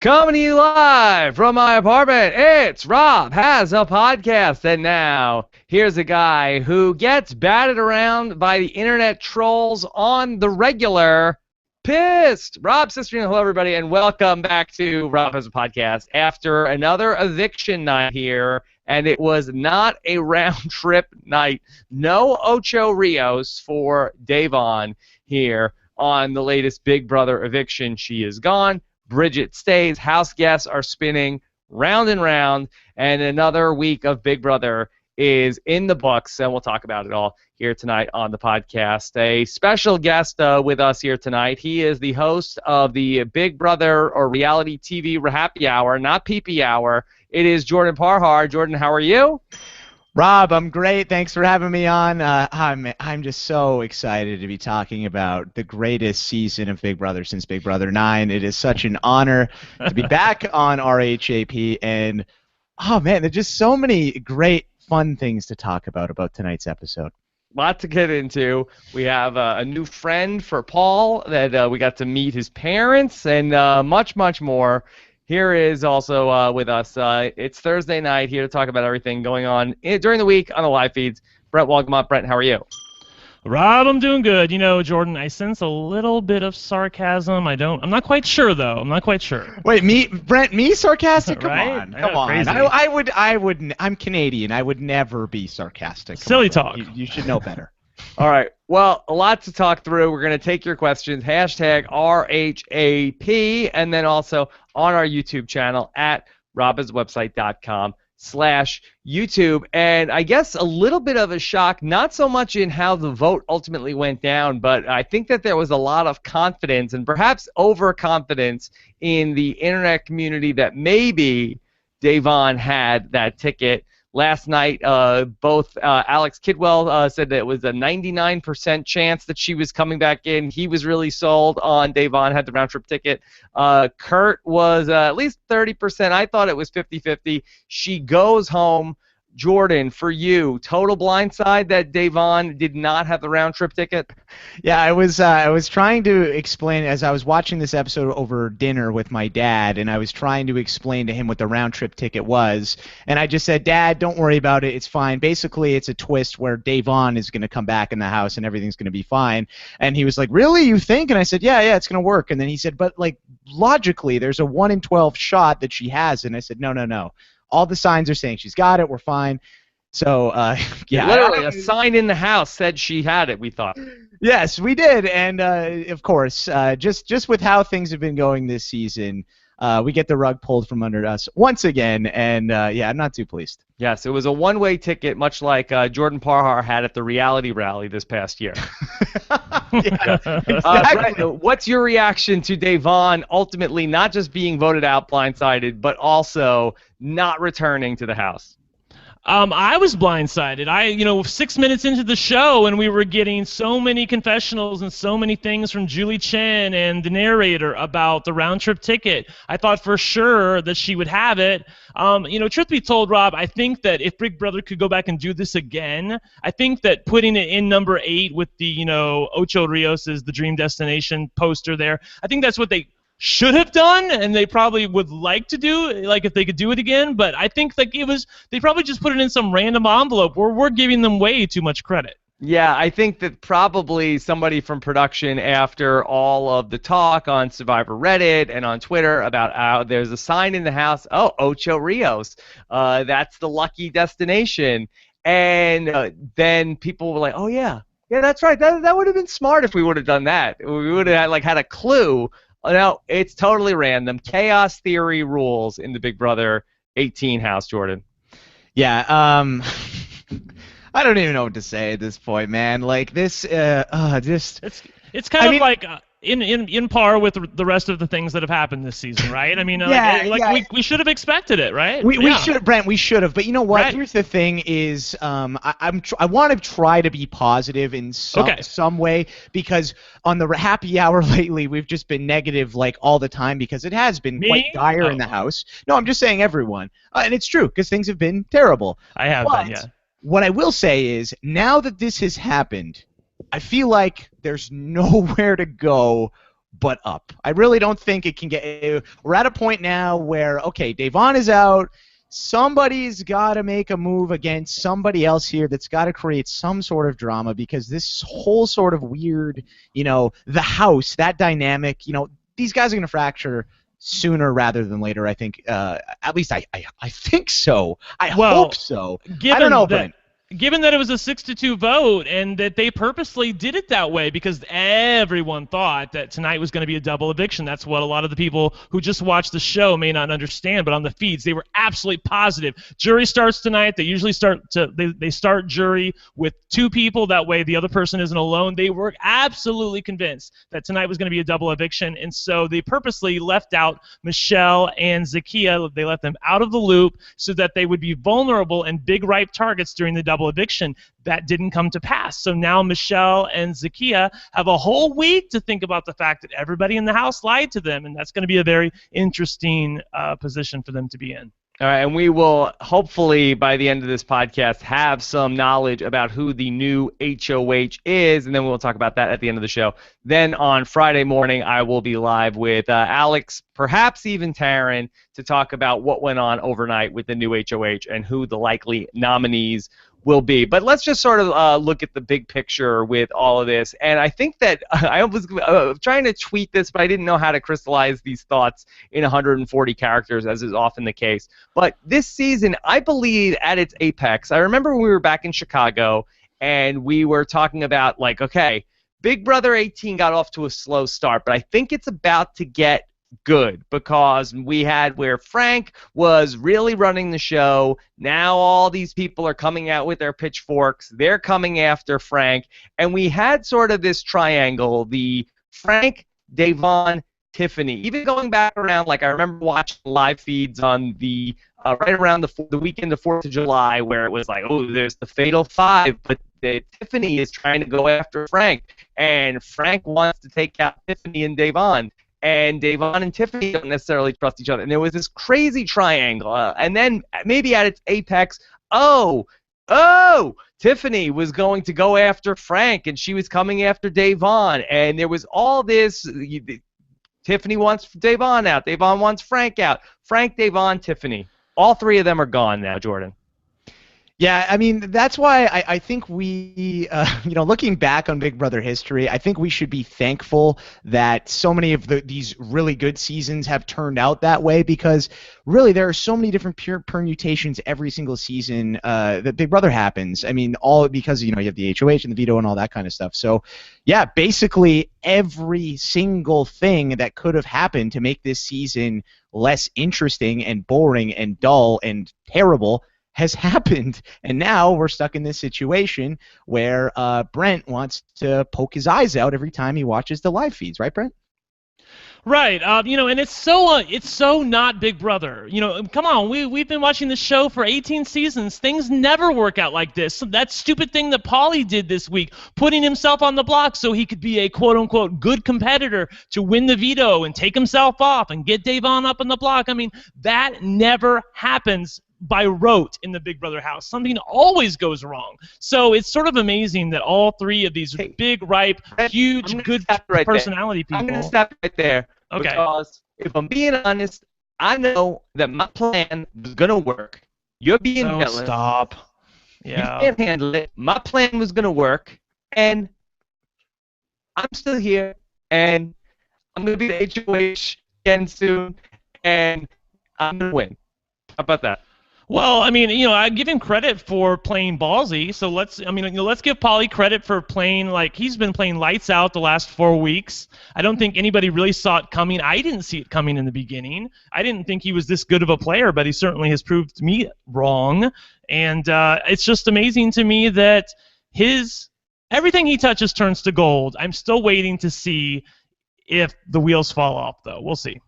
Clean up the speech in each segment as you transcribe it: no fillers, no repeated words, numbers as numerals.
Coming to you live from my apartment, it's Rob Has a Podcast. And now, here's a guy who gets batted around by the internet trolls on the regular. Pissed! Rob Cesternino, hello everybody, and welcome back to Rob Has a Podcast after another eviction night here, and it was not a round trip night. No Ocho Rios for Davon here on the latest Big Brother eviction. She is gone. Bridget stays. House guests are spinning round and round, and another week of Big Brother is in the books, and we'll talk about it all here tonight on the podcast. A special guest with us here tonight. He is the host of the Big Brother or reality TV RHAPpy Hour, not BB18 Hour. It is Jordan Parhar. Jordan, how are you? Rob, I'm great. Thanks for having me on. I'm just so excited to be talking about the greatest season of Big Brother since Big Brother 9. It is such an honor to be back on RHAP, and oh man, there's just so many great, fun things to talk about tonight's episode. Lot to get into. We have a new friend for Paul that we got to meet his parents, and much, much more. Here is also with us. It's Thursday night, here to talk about everything going on during the week on the live feeds. Brent Wolgamott. Brent, how are you? Rob, I'm doing good. You know, Jordan, I sense a little bit of sarcasm. I'm not quite sure, though. I'm not quite sure. Wait, Brent, me sarcastic? Come right? on. I'm Canadian. I would never be sarcastic. Silly talk. You should know better. All right. Well, a lot to talk through. We're going to take your questions. Hashtag RHAP, and then also on our YouTube channel at robhasawebsite.com/YouTube. And I guess a little bit of a shock, not so much in how the vote ultimately went down, but I think that there was a lot of confidence and perhaps overconfidence in the internet community that maybe Davon had that ticket. Last night, both Alex Kidwell said that it was a 99% chance that she was coming back in. He was really sold on Davon, had the round-trip ticket. Kurt was at least 30%. I thought it was 50-50. She goes home. Jordan, for you, total blindside that Davon did not have the round-trip ticket? Yeah, I was trying to explain as I was watching this episode over dinner with my dad, and I was trying to explain to him what the round-trip ticket was, and I just said, Dad, don't worry about it, it's fine. Basically, it's a twist where Davon is going to come back in the house and everything's going to be fine. And he was like, really, you think? And I said, yeah, it's going to work. And then he said, but like logically, there's a 1 in 12 shot that she has. And I said, no. All the signs are saying she's got it. We're fine. So, yeah. Literally, a sign in the house said she had it, we thought. Yes, we did. And, of course, just with how things have been going this season, we get the rug pulled from under us once again. And, yeah, I'm not too pleased. Yes, it was a one-way ticket, much like Jordan Parhar had at the reality rally this past year. Yeah, exactly. Brent, what's your reaction to Davon ultimately not just being voted out blindsided, but also not returning to the house? I was blindsided. 6 minutes into the show, and we were getting so many confessionals and so many things from Julie Chen and the narrator about the round-trip ticket. I thought for sure that she would have it. Truth be told, Rob, I think that if Big Brother could go back and do this again, I think that putting it in number 8 with the, Ocho Rios is the Dream Destination poster there, I think that's what they should have done, and they probably would like to do, like if they could do it again. But I think like they probably just put it in some random envelope where we're giving them way too much credit. Yeah, I think that probably somebody from production, after all of the talk on Survivor Reddit and on Twitter about how there's a sign in the house, oh, Ocho Rios, that's the lucky destination. And then people were like, oh, yeah, that's right. That would have been smart if we would have done that. We would have had a clue. No, it's totally random. Chaos theory rules in the Big Brother 18 house, Jordan. Yeah, I don't even know what to say at this point, man. Like this, it's kind of like in par with the rest of the things that have happened this season, right? I mean, we should have expected it, right? We should, Brent. We should have. But you know what? Right. Here's the thing: is I want to try to be positive in some way, because on the RHAPpy Hour lately we've just been negative like all the time because it has been quite dire in the house. No, I'm just saying everyone, and it's true because things have been terrible. I have been, yeah. What I will say is, now that this has happened, I feel like there's nowhere to go but up. I really don't think it can get. We're at a point now where, okay, Devon is out. Somebody's got to make a move against somebody else here that's got to create some sort of drama, because this whole sort of weird, the house, that dynamic, these guys are going to fracture sooner rather than later, I think. At least I think so. I hope so. I don't know, Brent. Given that it was a 6-2 vote and that they purposely did it that way because everyone thought that tonight was going to be a double eviction. That's what a lot of the people who just watched the show may not understand, but on the feeds they were absolutely positive. Jury starts tonight. They usually start jury with 2 people. That way the other person isn't alone. They were absolutely convinced that tonight was going to be a double eviction, and so they purposely left out Michelle and Zakiya. They left them out of the loop so that they would be vulnerable and big ripe targets during the double eviction. That didn't come to pass. So now Michelle and Zakiya have a whole week to think about the fact that everybody in the house lied to them, and that's going to be a very interesting position for them to be in. All right, and we will hopefully by the end of this podcast have some knowledge about who the new HOH is, and then we'll talk about that at the end of the show. Then on Friday morning, I will be live with Alex, perhaps even Taryn, to talk about what went on overnight with the new HOH and who the likely nominees will be. But let's just sort of look at the big picture with all of this. And I think that I was trying to tweet this, but I didn't know how to crystallize these thoughts in 140 characters, as is often the case. But this season, I believe, at its apex, I remember when we were back in Chicago, and we were talking about, like, okay, Big Brother 18 got off to a slow start, but I think it's about to get good, because we had where Frank was really running the show. Now all these people are coming out with their pitchforks. They're coming after Frank. And we had sort of this triangle, the Frank, Devon, Tiffany. Even going back around, like I remember watching live feeds on the right around the weekend of 4th of July, where it was like, oh, there's the Fatal Five, but Tiffany is trying to go after Frank. And Frank wants to take out Tiffany and Devon. And Devon and Tiffany don't necessarily trust each other. And there was this crazy triangle. And then maybe at its apex, Tiffany was going to go after Frank, and she was coming after Devon. And there was all this. Tiffany wants Devon out. Devon wants Frank out. Frank, Devon, Tiffany. All 3 of them are gone now, Jordan. Yeah, I mean, that's why I think we, looking back on Big Brother history, I think we should be thankful that so many of these really good seasons have turned out that way, because really there are so many different permutations every single season that Big Brother happens. I mean, all because, you have the HOH and the veto and all that kind of stuff. So, yeah, basically every single thing that could have happened to make this season less interesting and boring and dull and terrible has happened, and now we're stuck in this situation where Brent wants to poke his eyes out every time he watches the live feeds, right, Brent? Right, and it's so not Big Brother. Come on, we've been watching the show for 18 seasons. Things never work out like this. So that stupid thing that Paulie did this week, putting himself on the block so he could be a quote-unquote good competitor to win the veto and take himself off and get Devon up on the block. I mean, that never happens by rote in the Big Brother house. Something always goes wrong. So it's sort of amazing that all 3 of these big, ripe, huge, good personality people. I'm going to stop right there. Okay. Because if I'm being honest, I know that my plan was going to work. You're being jealous. Stop. Yeah. You can't handle it. My plan was going to work, and I'm still here, and I'm going to be the HOH again soon, and I'm going to win. How about that? Well, I mean, I give him credit for playing ballsy. So let's give Paulie credit for playing like he's been playing lights out the last 4 weeks. I don't think anybody really saw it coming. I didn't see it coming in the beginning. I didn't think he was this good of a player, but he certainly has proved me wrong. And it's just amazing to me that everything he touches turns to gold. I'm still waiting to see if the wheels fall off, though. We'll see.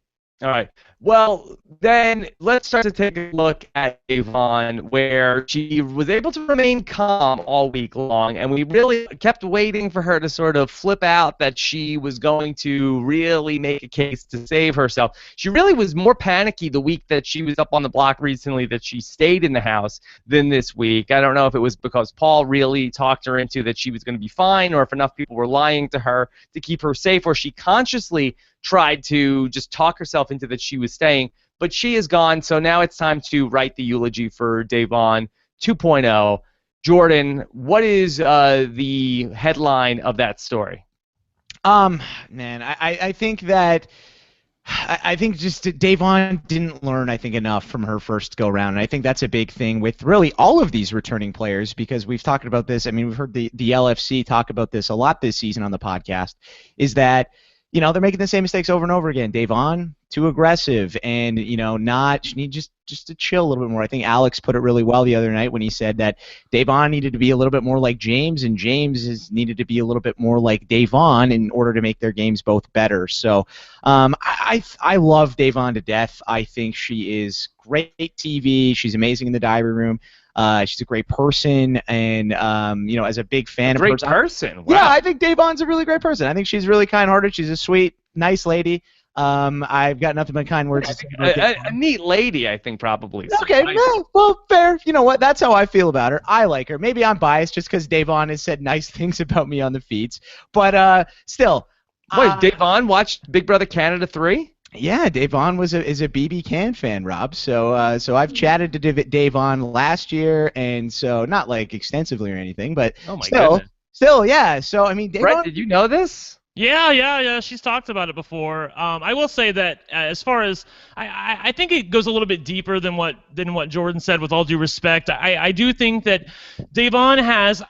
All right. Well, then let's start to take a look at Avon, where she was able to remain calm all week long, and we really kept waiting for her to sort of flip out that she was going to really make a case to save herself. She really was more panicky the week that she was up on the block recently that she stayed in the house than this week. I don't know if it was because Paul really talked her into that she was going to be fine, or if enough people were lying to her to keep her safe, or she consciously tried to just talk herself into that she was staying, but she is gone, so now it's time to write the eulogy for Davon 2.0. Jordan, what is the headline of that story? Man, I think that I think just Davon didn't learn, I think, enough from her first go-round, and I think that's a big thing with really all of these returning players, because we've talked about this. I mean, we've heard the LFC talk about this a lot this season on the podcast, is that they're making the same mistakes over and over again. Davon, too aggressive, and she needs just to chill a little bit more. I think Alex put it really well the other night when he said that Davon needed to be a little bit more like James, and James needed to be a little bit more like Davon in order to make their games both better. So I love Davon to death. I think she is great TV. She's amazing in the diary room. She's a great person, and as a big fan of her. Great person. Wow. Yeah, I think Davon's a really great person. I think she's really kind-hearted. She's a sweet, nice lady. I've got nothing but kind words to say about a neat lady, I think, probably. Okay, well, fair. You know what? That's how I feel about her. I like her. Maybe I'm biased just because Davon has said nice things about me on the feeds, but still. Wait, Davon watched Big Brother Canada 3? Yeah, Davon is a BB Can fan, Rob. So I've chatted to Davon last year, and so not like extensively or anything, but still, yeah. So I mean, Davon. Brent, did you know this? Yeah. She's talked about it before. I will say that as far as I think it goes a little bit deeper than what Jordan said. With all due respect, I do think that Davon has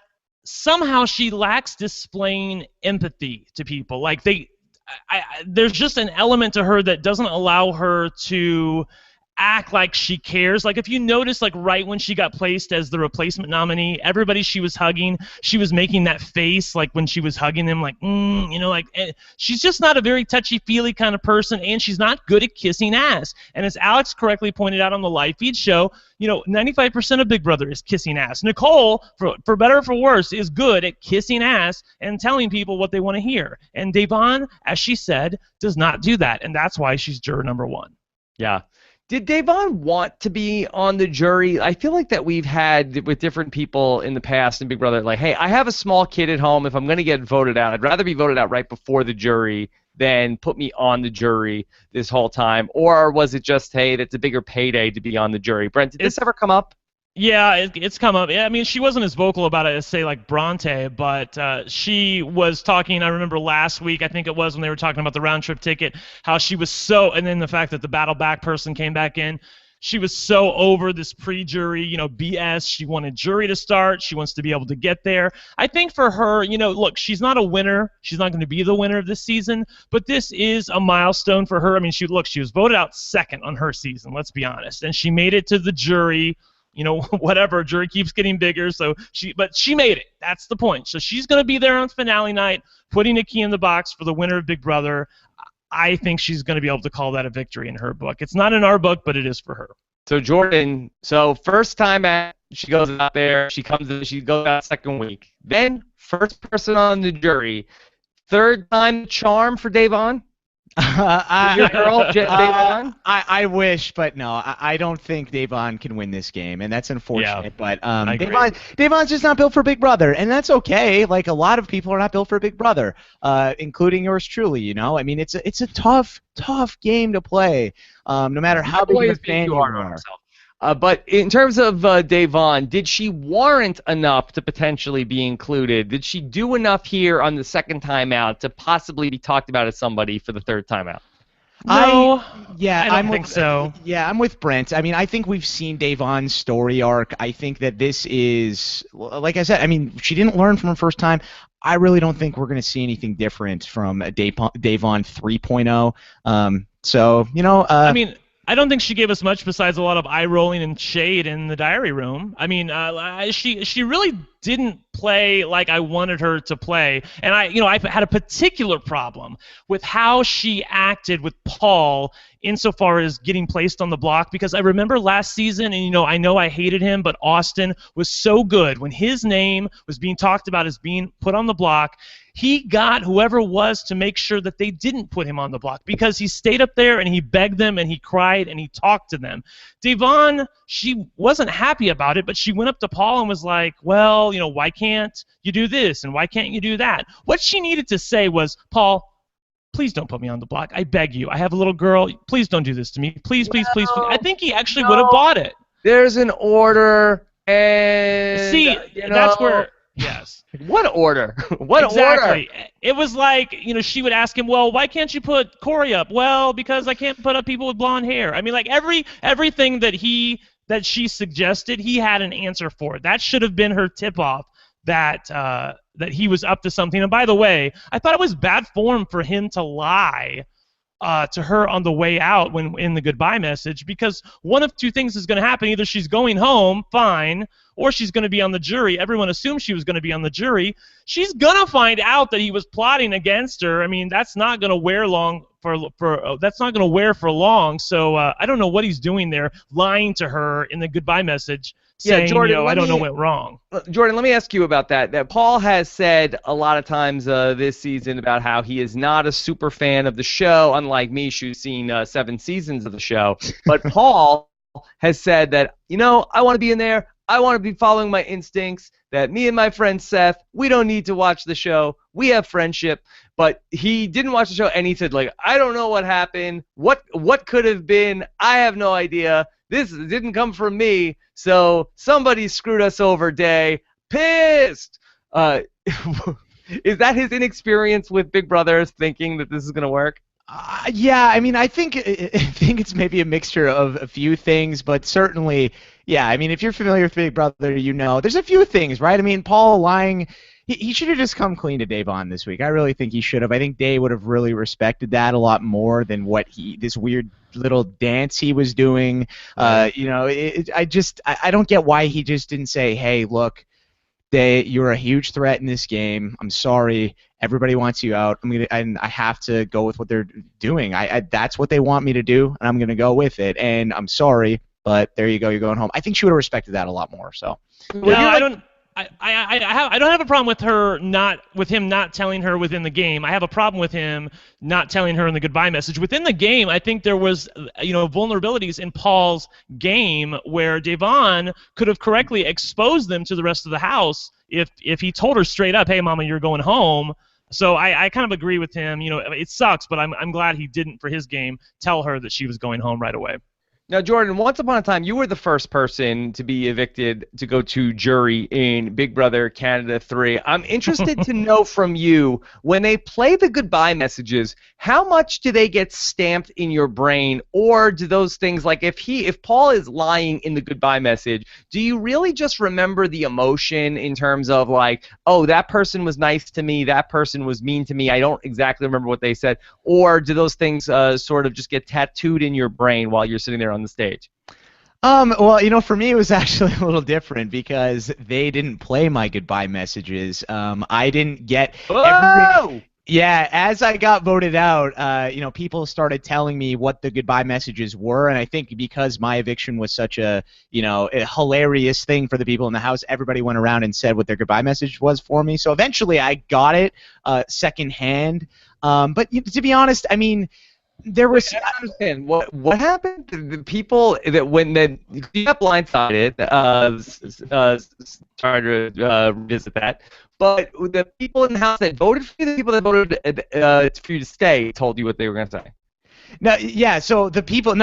somehow she lacks displaying empathy to people. Like there's just an element to her that doesn't allow her to act like she cares. Like if you notice, like right when she got placed as the replacement nominee, everybody she was hugging, she was making that face like when she was hugging them, like she's just not a very touchy-feely kind of person, and she's not good at kissing ass. And as Alex correctly pointed out on the live feed show, 95% of Big Brother is kissing ass. Nicole, for better or for worse, is good at kissing ass and telling people what they want to hear. And Davon, as she said, does not do that, and that's why she's juror number 1. Yeah. Did Davon want to be on the jury? I feel like that we've had with different people in the past in Big Brother, like, hey, I have a small kid at home. If I'm going to get voted out, I'd rather be voted out right before the jury than put me on the jury this whole time. Or was it just, hey, that's a bigger payday to be on the jury? Brent, did this ever come up? Yeah, it's come up. Yeah, I mean, she wasn't as vocal about it as, say, like Bronte, but she was talking, I remember last week, I think it was, when they were talking about the round trip ticket, how she was so, and then the fact that the battle back person came back in, she was so over this pre-jury, BS. She wanted jury to start. She wants to be able to get there. I think for her, look, she's not a winner. She's not going to be the winner of this season, but this is a milestone for her. I mean, she was voted out second on her season, let's be honest, and she made it to the jury. Whatever, jury keeps getting bigger, but she made it. That's the point. So she's going to be there on finale night, putting a key in the box for the winner of Big Brother. I think she's going to be able to call that a victory in her book. It's not in our book, but it is for her. So Jordan, first time she goes out there, she goes out second week. Then first person on the jury. Third time charm for Davon? Your girl, Davon? I wish, but no, I don't think Davon can win this game, and that's unfortunate. Yeah, but Davon's just not built for Big Brother, and that's okay. Like a lot of people are not built for Big Brother, including yours truly. I mean, it's a tough game to play, no matter how big of a fan you are. But in terms of Davon, did she warrant enough to potentially be included? Did she do enough here on the second time out to possibly be talked about as somebody for the third time out? No, I don't think so. Yeah, I'm with Brent. I mean, I think we've seen Davon's story arc. I think that this is, like I said, I mean, she didn't learn from her first time. I really don't think we're going to see anything different from Davon 3.0. I mean, I don't think she gave us much besides a lot of eye rolling and shade in the diary room. I mean, she really didn't play like I wanted her to play, and I had a particular problem with how she acted with Paul insofar as getting placed on the block, because I remember last season, and I know I hated him, but Austin was so good when his name was being talked about as being put on the block. He got whoever was to make sure that they didn't put him on the block, because he stayed up there and he begged them and he cried and he talked to them. Devon, she wasn't happy about it, but she went up to Paul and was like, well, why can't you do this and why can't you do that? What she needed to say was, Paul, please don't put me on the block. I beg you. I have a little girl. Please don't do this to me. Please, please, please, please. I think he actually would have bought it. There's an order, and see, that's where. Yes. What order? What exactly. order? It was like, she would ask him, well, why can't you put Corey up? Well, because I can't put up people with blonde hair. I mean, like everything that she suggested, he had an answer for. That should have been her tip-off that he was up to something. And by the way, I thought it was bad form for him to lie to her on the way out when in the goodbye message, because one of two things is going to happen. Either she's going home, fine, or she's going to be on the jury. Everyone assumed she was going to be on the jury. She's going to find out that he was plotting against her. I mean, that's not going to wear long that's not going to wear for long. So I don't know what he's doing there, lying to her in the goodbye message, saying, Jordan, I don't know what went wrong. Jordan, let me ask you about that. That Paul has said a lot of times this season about how he is not a super fan of the show, unlike me, who's seen 7 seasons of the show. But Paul has said that, I want to be in there. I want to be following my instincts, that me and my friend Seth, we don't need to watch the show. We have friendship. But he didn't watch the show, and he said, I don't know what happened. What could have been? I have no idea. This didn't come from me, so somebody screwed us over, Day. Pissed! Is that his inexperience with Big Brother, thinking that this is going to work? Yeah, I mean, I think it's maybe a mixture of a few things, but certainly, yeah, I mean, if you're familiar with Big Brother, there's a few things, right? I mean, Paul lying, he should have just come clean to Davon this week. I really think he should have. I think Dave would have really respected that a lot more than what this weird little dance he was doing. I don't get why he just didn't say, hey, look, you're a huge threat in this game. I'm sorry. Everybody wants you out. I have to go with what they're doing. That's what they want me to do, and I'm going to go with it. And I'm sorry, but there you go. You're going home. I think she would have respected that a lot more. So. Yeah, I don't have a problem with him not telling her within the game. I have a problem with him not telling her in the goodbye message. Within the game, I think there was vulnerabilities in Paul's game where Devon could have correctly exposed them to the rest of the house if he told her straight up, hey, Mama, you're going home. So I kind of agree with him. It sucks, but I'm glad he didn't, for his game, tell her that she was going home right away. Now, Jordan, once upon a time, you were the first person to be evicted to go to jury in Big Brother Canada 3. I'm interested to know from you, when they play the goodbye messages, how much do they get stamped in your brain, or do those things, like if Paul is lying in the goodbye message, do you really just remember the emotion in terms of like, oh, that person was nice to me, that person was mean to me, I don't exactly remember what they said, or do those things sort of just get tattooed in your brain while you're sitting there on the stage? Well, for me it was actually a little different because they didn't play my goodbye messages. I didn't get Yeah, as I got voted out, people started telling me what the goodbye messages were, and I think because my eviction was such a hilarious thing for the people in the house, everybody went around and said what their goodbye message was for me. So eventually I got it secondhand. But to be honest, I mean, there was. I don't understand what happened. The people that when you got blindsided. Trying to revisit that. But the people in the house that voted for you, the people that voted for you to stay, told you what they were going to say. No, yeah. So the people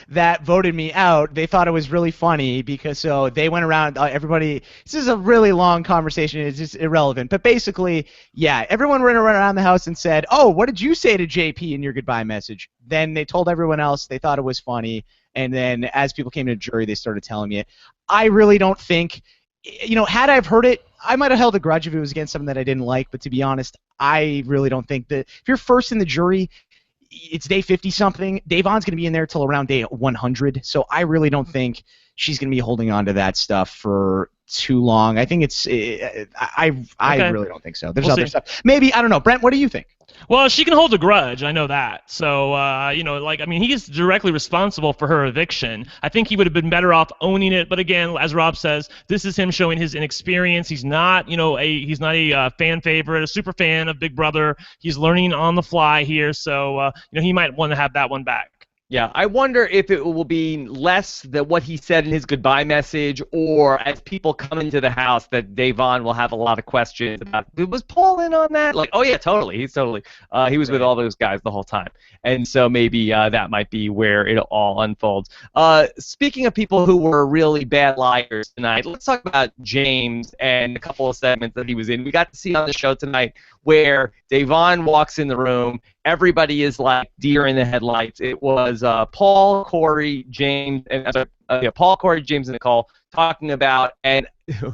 that voted me out, they thought it was really funny because they went around. Everybody. This is a really long conversation. It's just irrelevant. But basically, yeah, everyone ran around the house and said, "Oh, what did you say to JP in your goodbye message?" Then they told everyone else. They thought it was funny, and then as people came to the jury, they started telling me it. I really don't think. Had I heard it, I might have held a grudge if it was against something that I didn't like. But to be honest, I really don't think that if you're first in the jury. it's day 50-something. Davon's going to be in there till around day 100, so I really don't think she's going to be holding on to that stuff for too long. I think I really don't think so. There's other stuff. Maybe, I don't know. Brent, what do you think? Well, she can hold a grudge. I know that. So, he's directly responsible for her eviction. I think he would have been better off owning it. But again, as Rob says, this is him showing his inexperience. He's not, he's not a fan favorite, a super fan of Big Brother. He's learning on the fly here. So, he might want to have that one back. Yeah, I wonder if it will be less than what he said in his goodbye message, or as people come into the house, that Davon will have a lot of questions about, was Paul in on that? Like, oh yeah, totally. He was with all those guys the whole time. And so maybe that might be where it all unfolds. Speaking of people who were really bad liars tonight, let's talk about James and a couple of segments that he was in. We got to see on the show tonight where Davon walks in the room. Everybody is like deer in the headlights. It was Paul, Corey, James, and Paul, Corey, James, and Nicole talking about and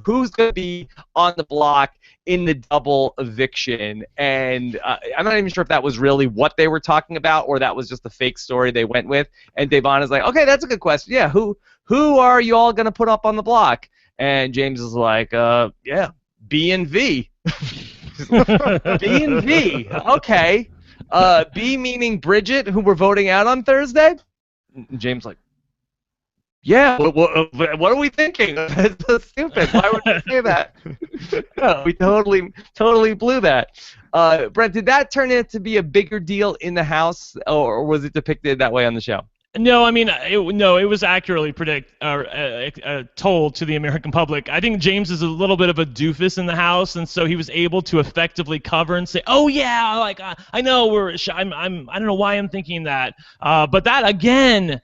who's going to be on the block in the double eviction. And I'm not even sure if that was really what they were talking about or that was just the fake story they went with. And Davon is like, okay, that's a good question. Yeah, who are you all going to put up on the block? And James is like, yeah, B and V. B and V. Okay. B meaning Bridget, who we're voting out on Thursday? James like, yeah, what are we thinking? That's so stupid. Why would we say that? No, we totally blew that. Brent, did that turn out to be a bigger deal in the house, or was it depicted that way on the show? No, I mean, it was accurately told to the American public. I think James is a little bit of a doofus in the house, and so he was able to effectively cover and say, "Oh yeah, like I know I don't know why I'm thinking that," but that again,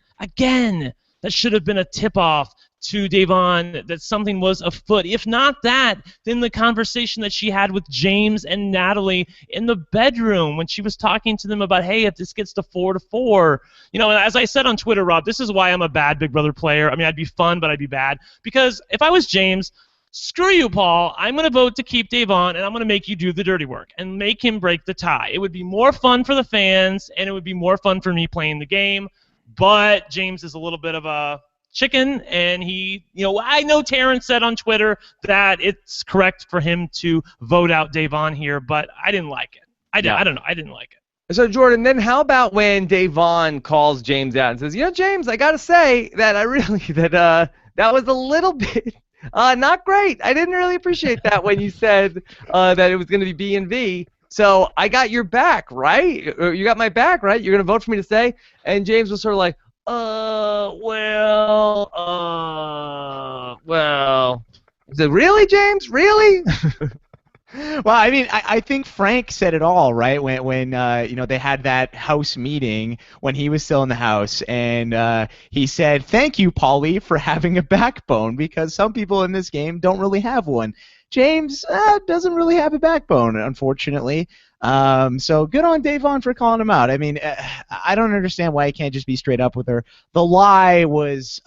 that should have been a tip-off to Davon that something was afoot. If not that, then the conversation that she had with James and Natalie in the bedroom when she was talking to them about, hey, if this gets to 4-4, as I said on Twitter, Rob, this is why I'm a bad Big Brother player. I mean, I'd be fun, but I'd be bad. Because if I was James, screw you, Paul. I'm going to vote to keep Davon, and I'm going to make you do the dirty work and make him break the tie. It would be more fun for the fans, and it would be more fun for me playing the game. But James is a little bit of a chicken, and he, I know Terrence said on Twitter that it's correct for him to vote out Davon here, but I didn't like it. I don't know. I didn't like it. So, Jordan, then how about when Davon calls James out and says, James, I got to say that that was a little bit not great. I didn't really appreciate that when you said that it was going to be B and V. So I got your back, right? You got my back, right? You're going to vote for me to stay? And James was sort of like, well. Is it really, James? Really? Well, I mean, I think Frank said it all, right? When they had that house meeting when he was still in the house, and he said, "Thank you, Paulie, for having a backbone, because some people in this game don't really have one." James doesn't really have a backbone, unfortunately. So good on Davon for calling him out. I mean, I don't understand why he can't just be straight up with her. The lie was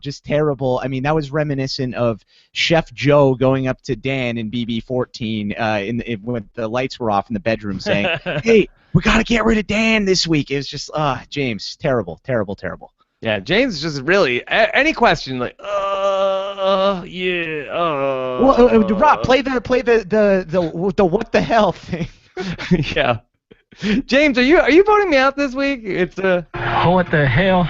just terrible. I mean, that was reminiscent of Chef Joe going up to Dan in BB18 when the lights were off in the bedroom saying, "Hey, we got to get rid of Dan this week." It was just, James, terrible, terrible, terrible. Yeah, James is just really any question like, yeah. Well, Rob, play the what the hell thing. Yeah. James, are you voting me out this week? It's what the hell?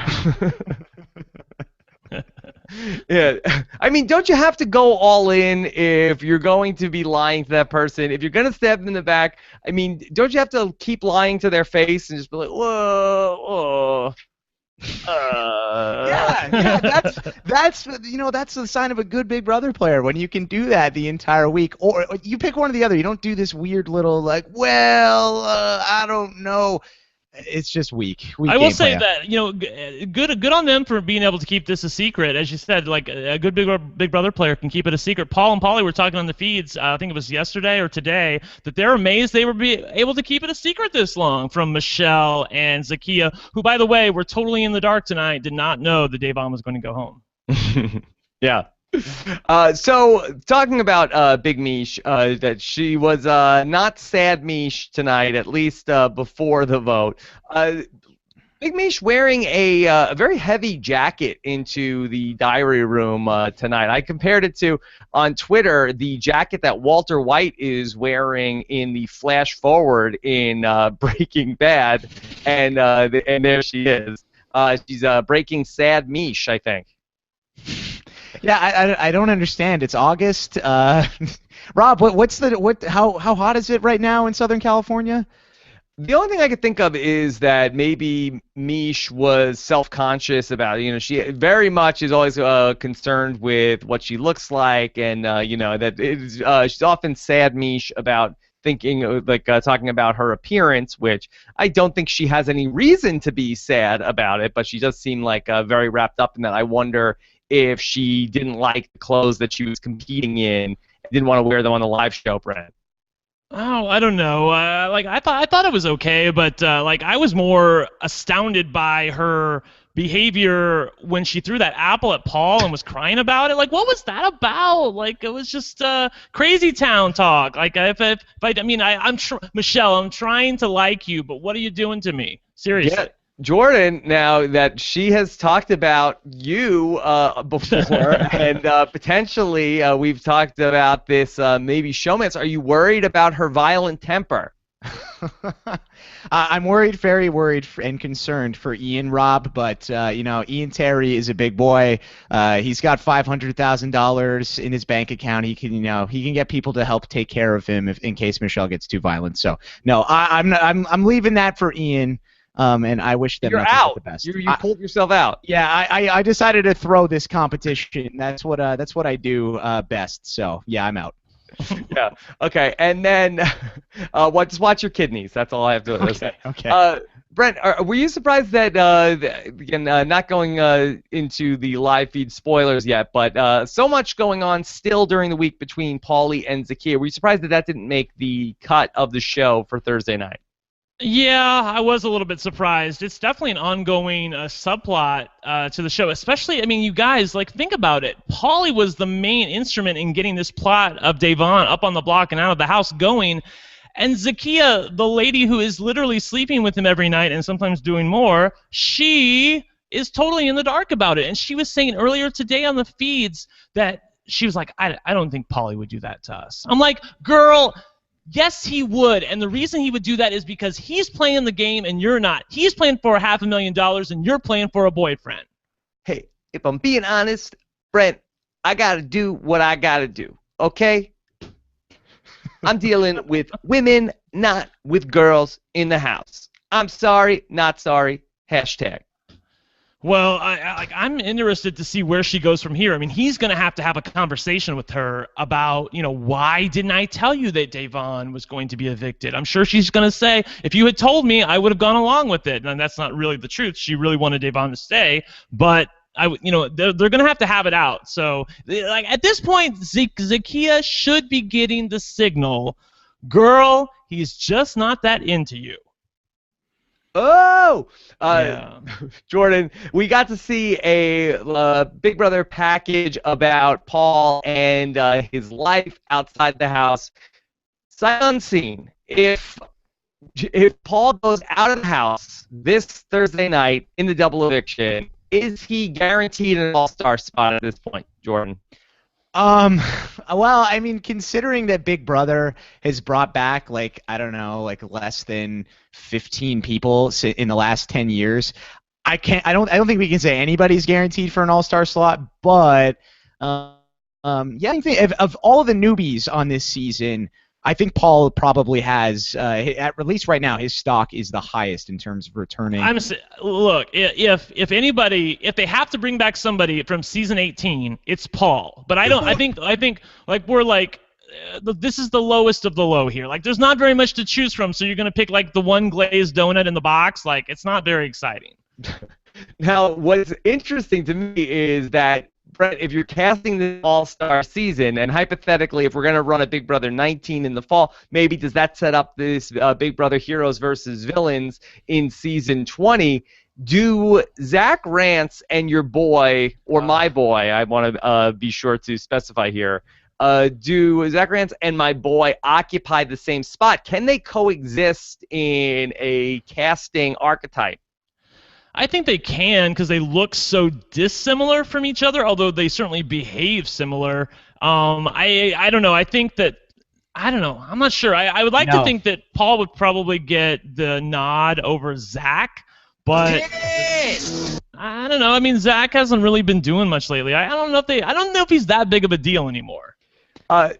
Yeah. I mean, don't you have to go all in if you're going to be lying to that person? If you're going to stab them in the back, I mean, don't you have to keep lying to their face and just be like, whoa. Yeah, that's the sign of a good Big Brother player when you can do that the entire week. Or you pick one or the other. You don't do this weird little like, I don't know. It's just weak. I will say that good on them for being able to keep this a secret. As you said, like a good Big Brother player can keep it a secret. Paul and Paulie were talking on the feeds. I think it was yesterday or today that they're amazed they were able to keep it a secret this long from Michelle and Zakia, who, by the way, were totally in the dark tonight. Did not know that Davon was going to go home. Yeah. So talking about Big Mish, that she was not sad Mish tonight, at least before the vote. Big Mish wearing a very heavy jacket into the diary room tonight. I compared it to, on Twitter, the jacket that Walter White is wearing in the flash forward in Breaking Bad, and there she is. She's breaking sad Mish, I think. Yeah, I don't understand. It's August. Rob, how hot is it right now in Southern California? The only thing I could think of is that maybe Mish was self-conscious about, she very much is always concerned with what she looks like, and, she's often sad Mish about thinking, talking about her appearance, which I don't think she has any reason to be sad about it, but she does seem like very wrapped up in that. I wonder if she didn't like the clothes that she was competing in and didn't want to wear them on the live show, Brent. Oh, I don't know. I thought it was okay, but I was more astounded by her behavior when she threw that apple at Paul and was crying about it. Like, what was that about? Like, it was just crazy town talk. Like, Michelle, I'm trying to like you, but what are you doing to me? Seriously. Yeah. Jordan, now that she has talked about you before, and potentially we've talked about this maybe showmance, are you worried about her violent temper? I'm very worried and concerned for Ian, Rob, but Ian Terry is a big boy. He's got $500,000 in his bank account. He can get people to help take care of him in case Michelle gets too violent. So no, I'm leaving that for Ian. And I wish them nothing but the best. You pulled yourself out. Yeah, I decided to throw this competition. That's what I do best. So yeah, I'm out. Yeah. Okay. And then, just watch your kidneys. That's all I have to say. Okay. Brent, were you surprised that again, not going into the live feed spoilers yet, but so much going on still during the week between Paulie and Zakia? Were you surprised that didn't make the cut of the show for Thursday night? Yeah, I was a little bit surprised. It's definitely an ongoing subplot to the show, especially, you guys, think about it. Paulie was the main instrument in getting this plot of Davon up on the block and out of the house going, and Zakia, the lady who is literally sleeping with him every night and sometimes doing more, she is totally in the dark about it, and she was saying earlier today on the feeds that she was like, I don't think Paulie would do that to us. I'm like, girl, yes, he would, and the reason he would do that is because he's playing the game and you're not. He's playing for $500,000 and you're playing for a boyfriend. Hey, if I'm being honest, Brent, I gotta do what I gotta do, okay? I'm dealing with women, not with girls in the house. I'm sorry, not sorry, hashtag. Well, I'm interested to see where she goes from here. He's going to have a conversation with her about, why didn't I tell you that Davon was going to be evicted? I'm sure she's going to say, if you had told me, I would have gone along with it. And that's not really the truth. She really wanted Davon to stay, but they're going to have it out. So, at this point, Zakia should be getting the signal, girl, he's just not that into you. Oh, yeah. Jordan, we got to see a Big Brother package about Paul and his life outside the house. Sight unseen. If Paul goes out of the house this Thursday night in the double eviction, is he guaranteed an all-star spot at this point, Jordan? Well, considering that Big Brother has brought back, less than 15 people in the last 10 years, I don't think we can say anybody's guaranteed for an all-star slot, but, I think of all of the newbies on this season, I think Paul probably has, at least right now, his stock is the highest in terms of returning. Look, if they have to bring back somebody from season 18, it's Paul. But I think we're this is the lowest of the low here. There's not very much to choose from, so you're gonna pick the one glazed donut in the box. It's not very exciting. Now, what's interesting to me is that, Brent, if you're casting the all-star season, and hypothetically, if we're going to run a Big Brother 19 in the fall, maybe does that set up this Big Brother Heroes versus Villains in season 20? Do Zach Rance and your boy, or my boy, I want to be sure to specify here, do Zach Rance and my boy occupy the same spot? Can they coexist in a casting archetype? I think they can because they look so dissimilar from each other, although they certainly behave similar. I don't know. I think that I don't know. I'm not sure. I would like to think that Paul would probably get the nod over Zach, but I don't know. I mean, Zach hasn't really been doing much lately. I don't know if he's that big of a deal anymore.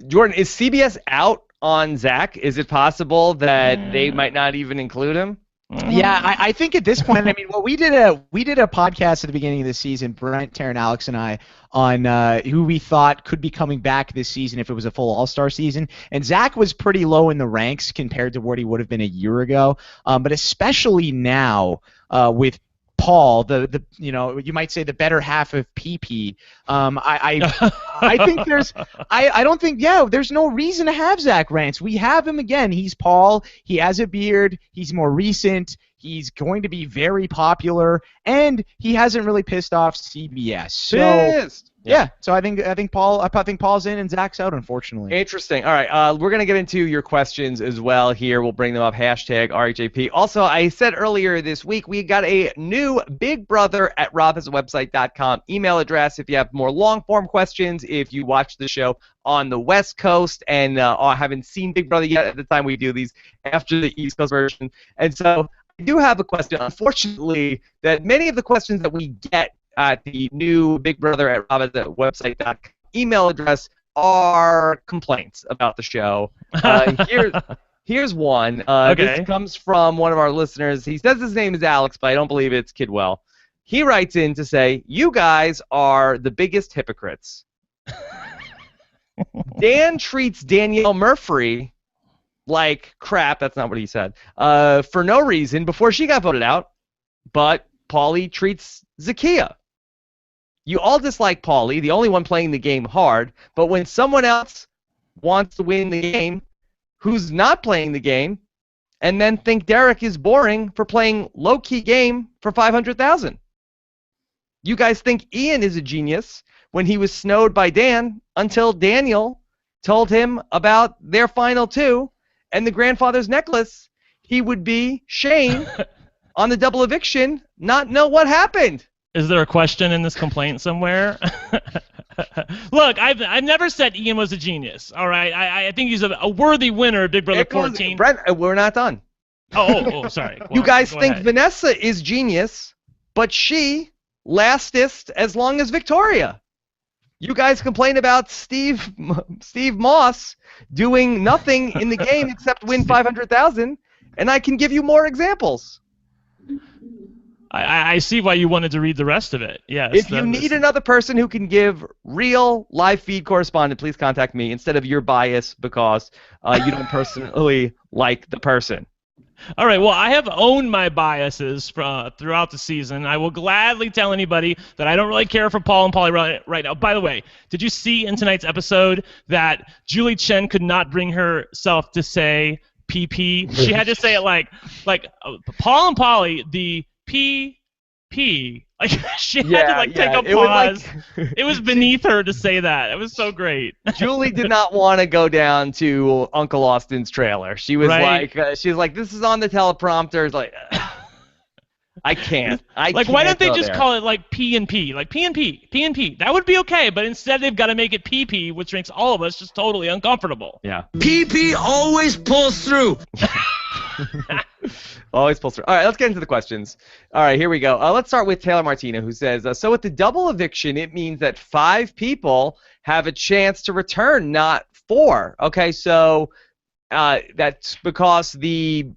Jordan, is CBS out on Zach? Is it possible that they might not even include him? Yeah, I think at this point, I mean, well, we did a podcast at the beginning of the season, Brent, Taryn, Alex, and I, on who we thought could be coming back this season if it was a full All-Star season. And Zach was pretty low in the ranks compared to what he would have been a year ago. But especially now with Paul, the you might say the better half of PP. I think I don't think there's no reason to have Zach Rance. We have him again. He's Paul. He has a beard. He's more recent. He's going to be very popular, and he hasn't really pissed off CBS. So so I think Paul's in and Zach's out, unfortunately. Interesting. All right, we're gonna get into your questions as well here. We'll bring them up. Hashtag RHAP. Also, I said earlier this week we got a new Big Brother at RHAPhasAwebsite.com email address if you have more long form questions. If you watch the show on the West Coast and haven't seen Big Brother yet at the time we do these after the East Coast version, and so I do have a question. Unfortunately, that many of the questions that we get at the new Big Brother at RHAPpy email address are complaints about the show. Here's one. This comes from one of our listeners. He says his name is Alex, but I don't believe it's Kidwell. He writes in to say, you guys are the biggest hypocrites. Dan treats Danielle Murphy like crap. That's not what he said. For no reason before she got voted out, but Paulie treats Zakiya. You all dislike Paulie, the only one playing the game hard, but when someone else wants to win the game who's not playing the game, and then think Derek is boring for playing low-key game for $500,000. You guys think Ian is a genius when he was snowed by Dan until Daniel told him about their final two and the grandfather's necklace. He would be Shane on the double eviction, not know what happened. Is there a question in this complaint somewhere? Look, I've never said Ian was a genius. All right, I think he's a worthy winner of Big Brother 14. Brent, we're not done. Oh, sorry. You guys think Vanessa is genius, but she lastest as long as Victoria. You guys complain about Steve Moss doing nothing in the game except win $500,000, and I can give you more examples. I see why you wanted to read the rest of it. Yes. If you need another person who can give real live feed correspondent, please contact me instead of your bias because you don't personally like the person. All right, well, I have owned my biases throughout the season. I will gladly tell anybody that I don't really care for Paul and Paulie right now. By the way, did you see in tonight's episode that Julie Chen could not bring herself to say PP? She had to say it like Paul and Paulie, the PP. Like she had to take a pause. It was beneath her to say that. It was so great. Julie did not want to go down to Uncle Austin's trailer. She was like, this is on the teleprompter. It's like, I can't. Why don't they just call it like P and P, like P and P, P and P? That would be okay. But instead, they've got to make it PP, which makes all of us just totally uncomfortable. Yeah. PP always pulls through. Always pulls through. All right, let's get into the questions. All right, here we go. Let's start with Taylor Martina, who says, so with the double eviction, it means that 5 people have a chance to return, not 4. Okay, so that's because the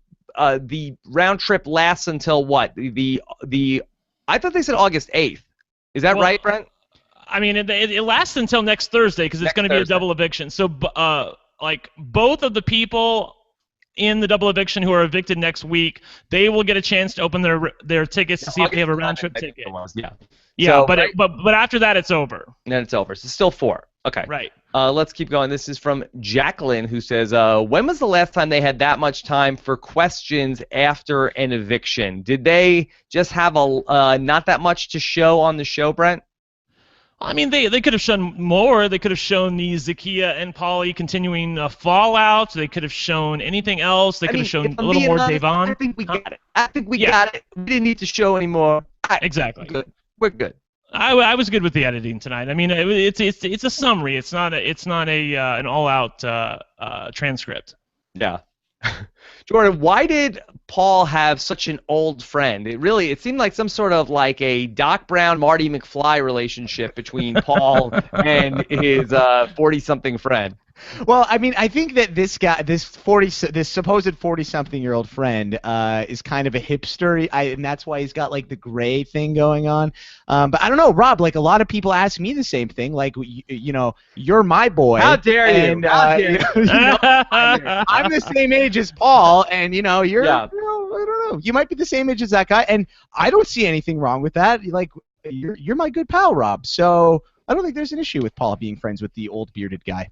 round trip lasts until what? I thought they said August 8th. Is that right, Brent? I mean, it lasts until next Thursday because it's going to be a double eviction. So, both of the people in the double eviction who are evicted next week, they will get a chance to open their tickets to see if they have a round trip ticket. Yeah. Yeah, so, but after that, it's over. Then it's over. So it's still 4. Okay. Right. Let's keep going. This is from Jacqueline, who says, when was the last time they had that much time for questions after an eviction? Did they just have not that much to show on the show, Brent? I mean, they could have shown more. They could have shown the Zakiya and Paulie continuing fallout. They could have shown anything else. They could have shown a little more Davon. I think we got it. I think we got it. We didn't need to show anymore. Exactly. We're good. I was good with the editing tonight. I mean, it's a summary. It's not an all-out transcript. Yeah. Jordan, why did Paul have such an old friend? It seemed like some sort of like a Doc Brown, Marty McFly relationship between Paul and his 40-something friend. Well, I mean, I think that this supposed 40-something-year-old friend is kind of a hipster, and that's why he's got like the gray thing going on. But I don't know, Rob. Like a lot of people ask me the same thing. Like, you're my boy. How dare you? And, I'm the same age as Paul, and you're. Yeah. I don't know. You might be the same age as that guy, and I don't see anything wrong with that. Like, you're my good pal, Rob. So I don't think there's an issue with Paul being friends with the old bearded guy.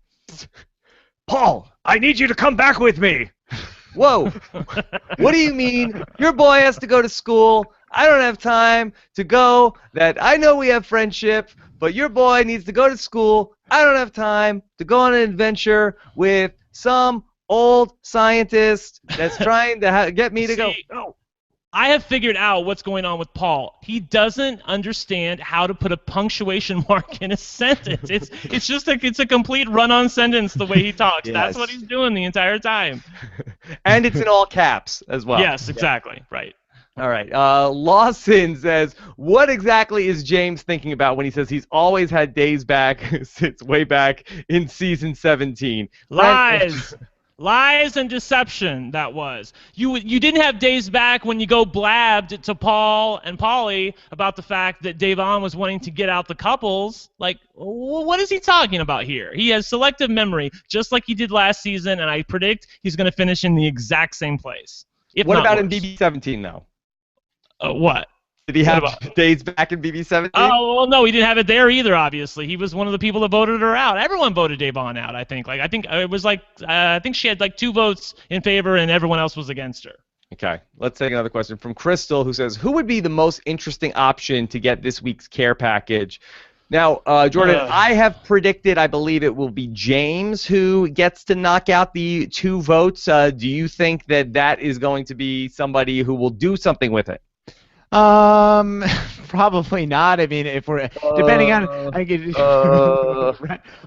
Paul, I need you to come back with me. Whoa. What do you mean? Your boy has to go to school. I don't have time to go. I know we have friendship, but your boy needs to go to school. I don't have time to go on an adventure with some old scientist that's trying to get me to go. No. I have figured out what's going on with Paul. He doesn't understand how to put a punctuation mark in a sentence. It's a complete run-on sentence the way he talks. Yes. That's what he's doing the entire time. And it's in all caps as well. Yes, exactly. Yeah. Right. All right. Lawson says, what exactly is James thinking about when he says he's always had days back since way back in season 17? Lies. Lies and deception, that was. You didn't have days back when you go blabbed to Paul and Paulie about the fact that Davon was wanting to get out the couples. Like, what is he talking about here? He has selective memory, just like he did last season, and I predict he's going to finish in the exact same place. What about in BB17, though? What? Did he have days back in BB17? Oh, well, no, he didn't have it there either, obviously. He was one of the people that voted her out. Everyone voted Davon out, I think. I think she had like 2 votes in favor and everyone else was against her. Okay, let's take another question from Crystal, who says, who would be the most interesting option to get this week's care package? Now, Jordan, I have predicted, I believe it will be James who gets to knock out the 2 votes. Do you think that is going to be somebody who will do something with it? Probably not. I mean, if we're depending on,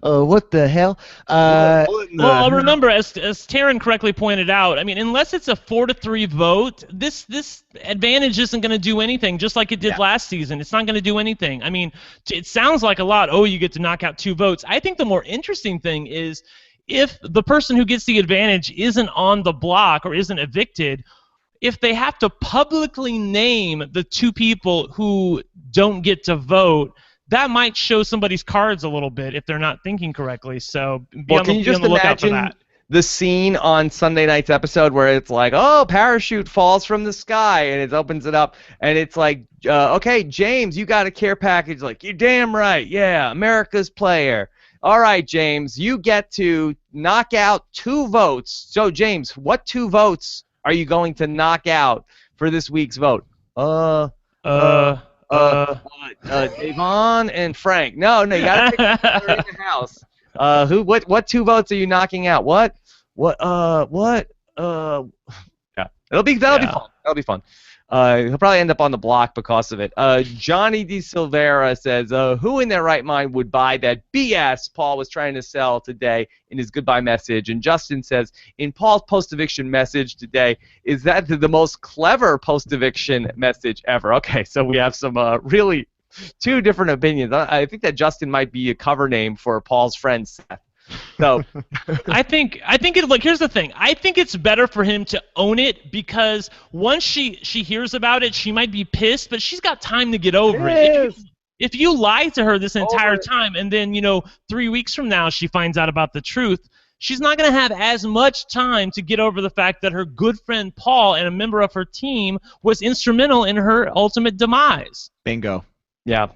what the hell? Well, remember, as Taryn correctly pointed out, I mean, unless it's a 4-3 vote, this advantage isn't going to do anything. Just like it did last season, it's not going to do anything. I mean, it sounds like a lot. Oh, you get to knock out 2 votes. I think the more interesting thing is if the person who gets the advantage isn't on the block or isn't evicted. If they have to publicly name the 2 people who don't get to vote, that might show somebody's cards a little bit if they're not thinking correctly. So be on the lookout for that. The scene on Sunday night's episode where it's like, oh, parachute falls from the sky, and it opens it up, and it's like, okay, James, you got a care package. Like, you're damn right. Yeah, America's player. All right, James, you get to knock out 2 votes. So, James, what 2 votes are you going to knock out for this week's vote? Davon and Frank. No, you gotta pick in the house. What 2 votes are you knocking out? What? Yeah, that'll be fun. That'll be fun. He'll probably end up on the block because of it. Johnny De Silveira says, who in their right mind would buy that BS Paul was trying to sell today in his goodbye message? And Justin says, in Paul's post-eviction message today, is that the most clever post-eviction message ever? Okay, so we have some really 2 different opinions. I think that Justin might be a cover name for Paul's friend Seth. So I think here's the thing. I think it's better for him to own it because once she hears about it, she might be pissed, but she's got time to get over it. If you lie to her this entire time and then 3 weeks from now she finds out about the truth, she's not going to have as much time to get over the fact that her good friend Paul and a member of her team was instrumental in her ultimate demise. Bingo. Yeah, I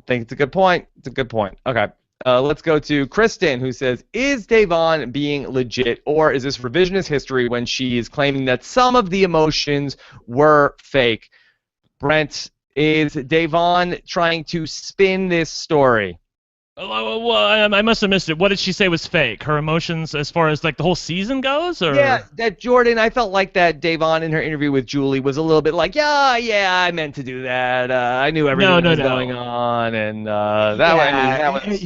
think it's a good point. It's a good point. Okay. Let's go to Kristen, who says, is Davon being legit, or is this revisionist history when she is claiming that some of the emotions were fake? Brent, is Davon trying to spin this story? Well, I must have missed it. What did she say was fake? Her emotions as far as like the whole season goes? Or? Yeah, that Jordan, I felt like that Davon in her interview with Julie was a little bit like, yeah, I meant to do that. I knew everything was going on, and that was...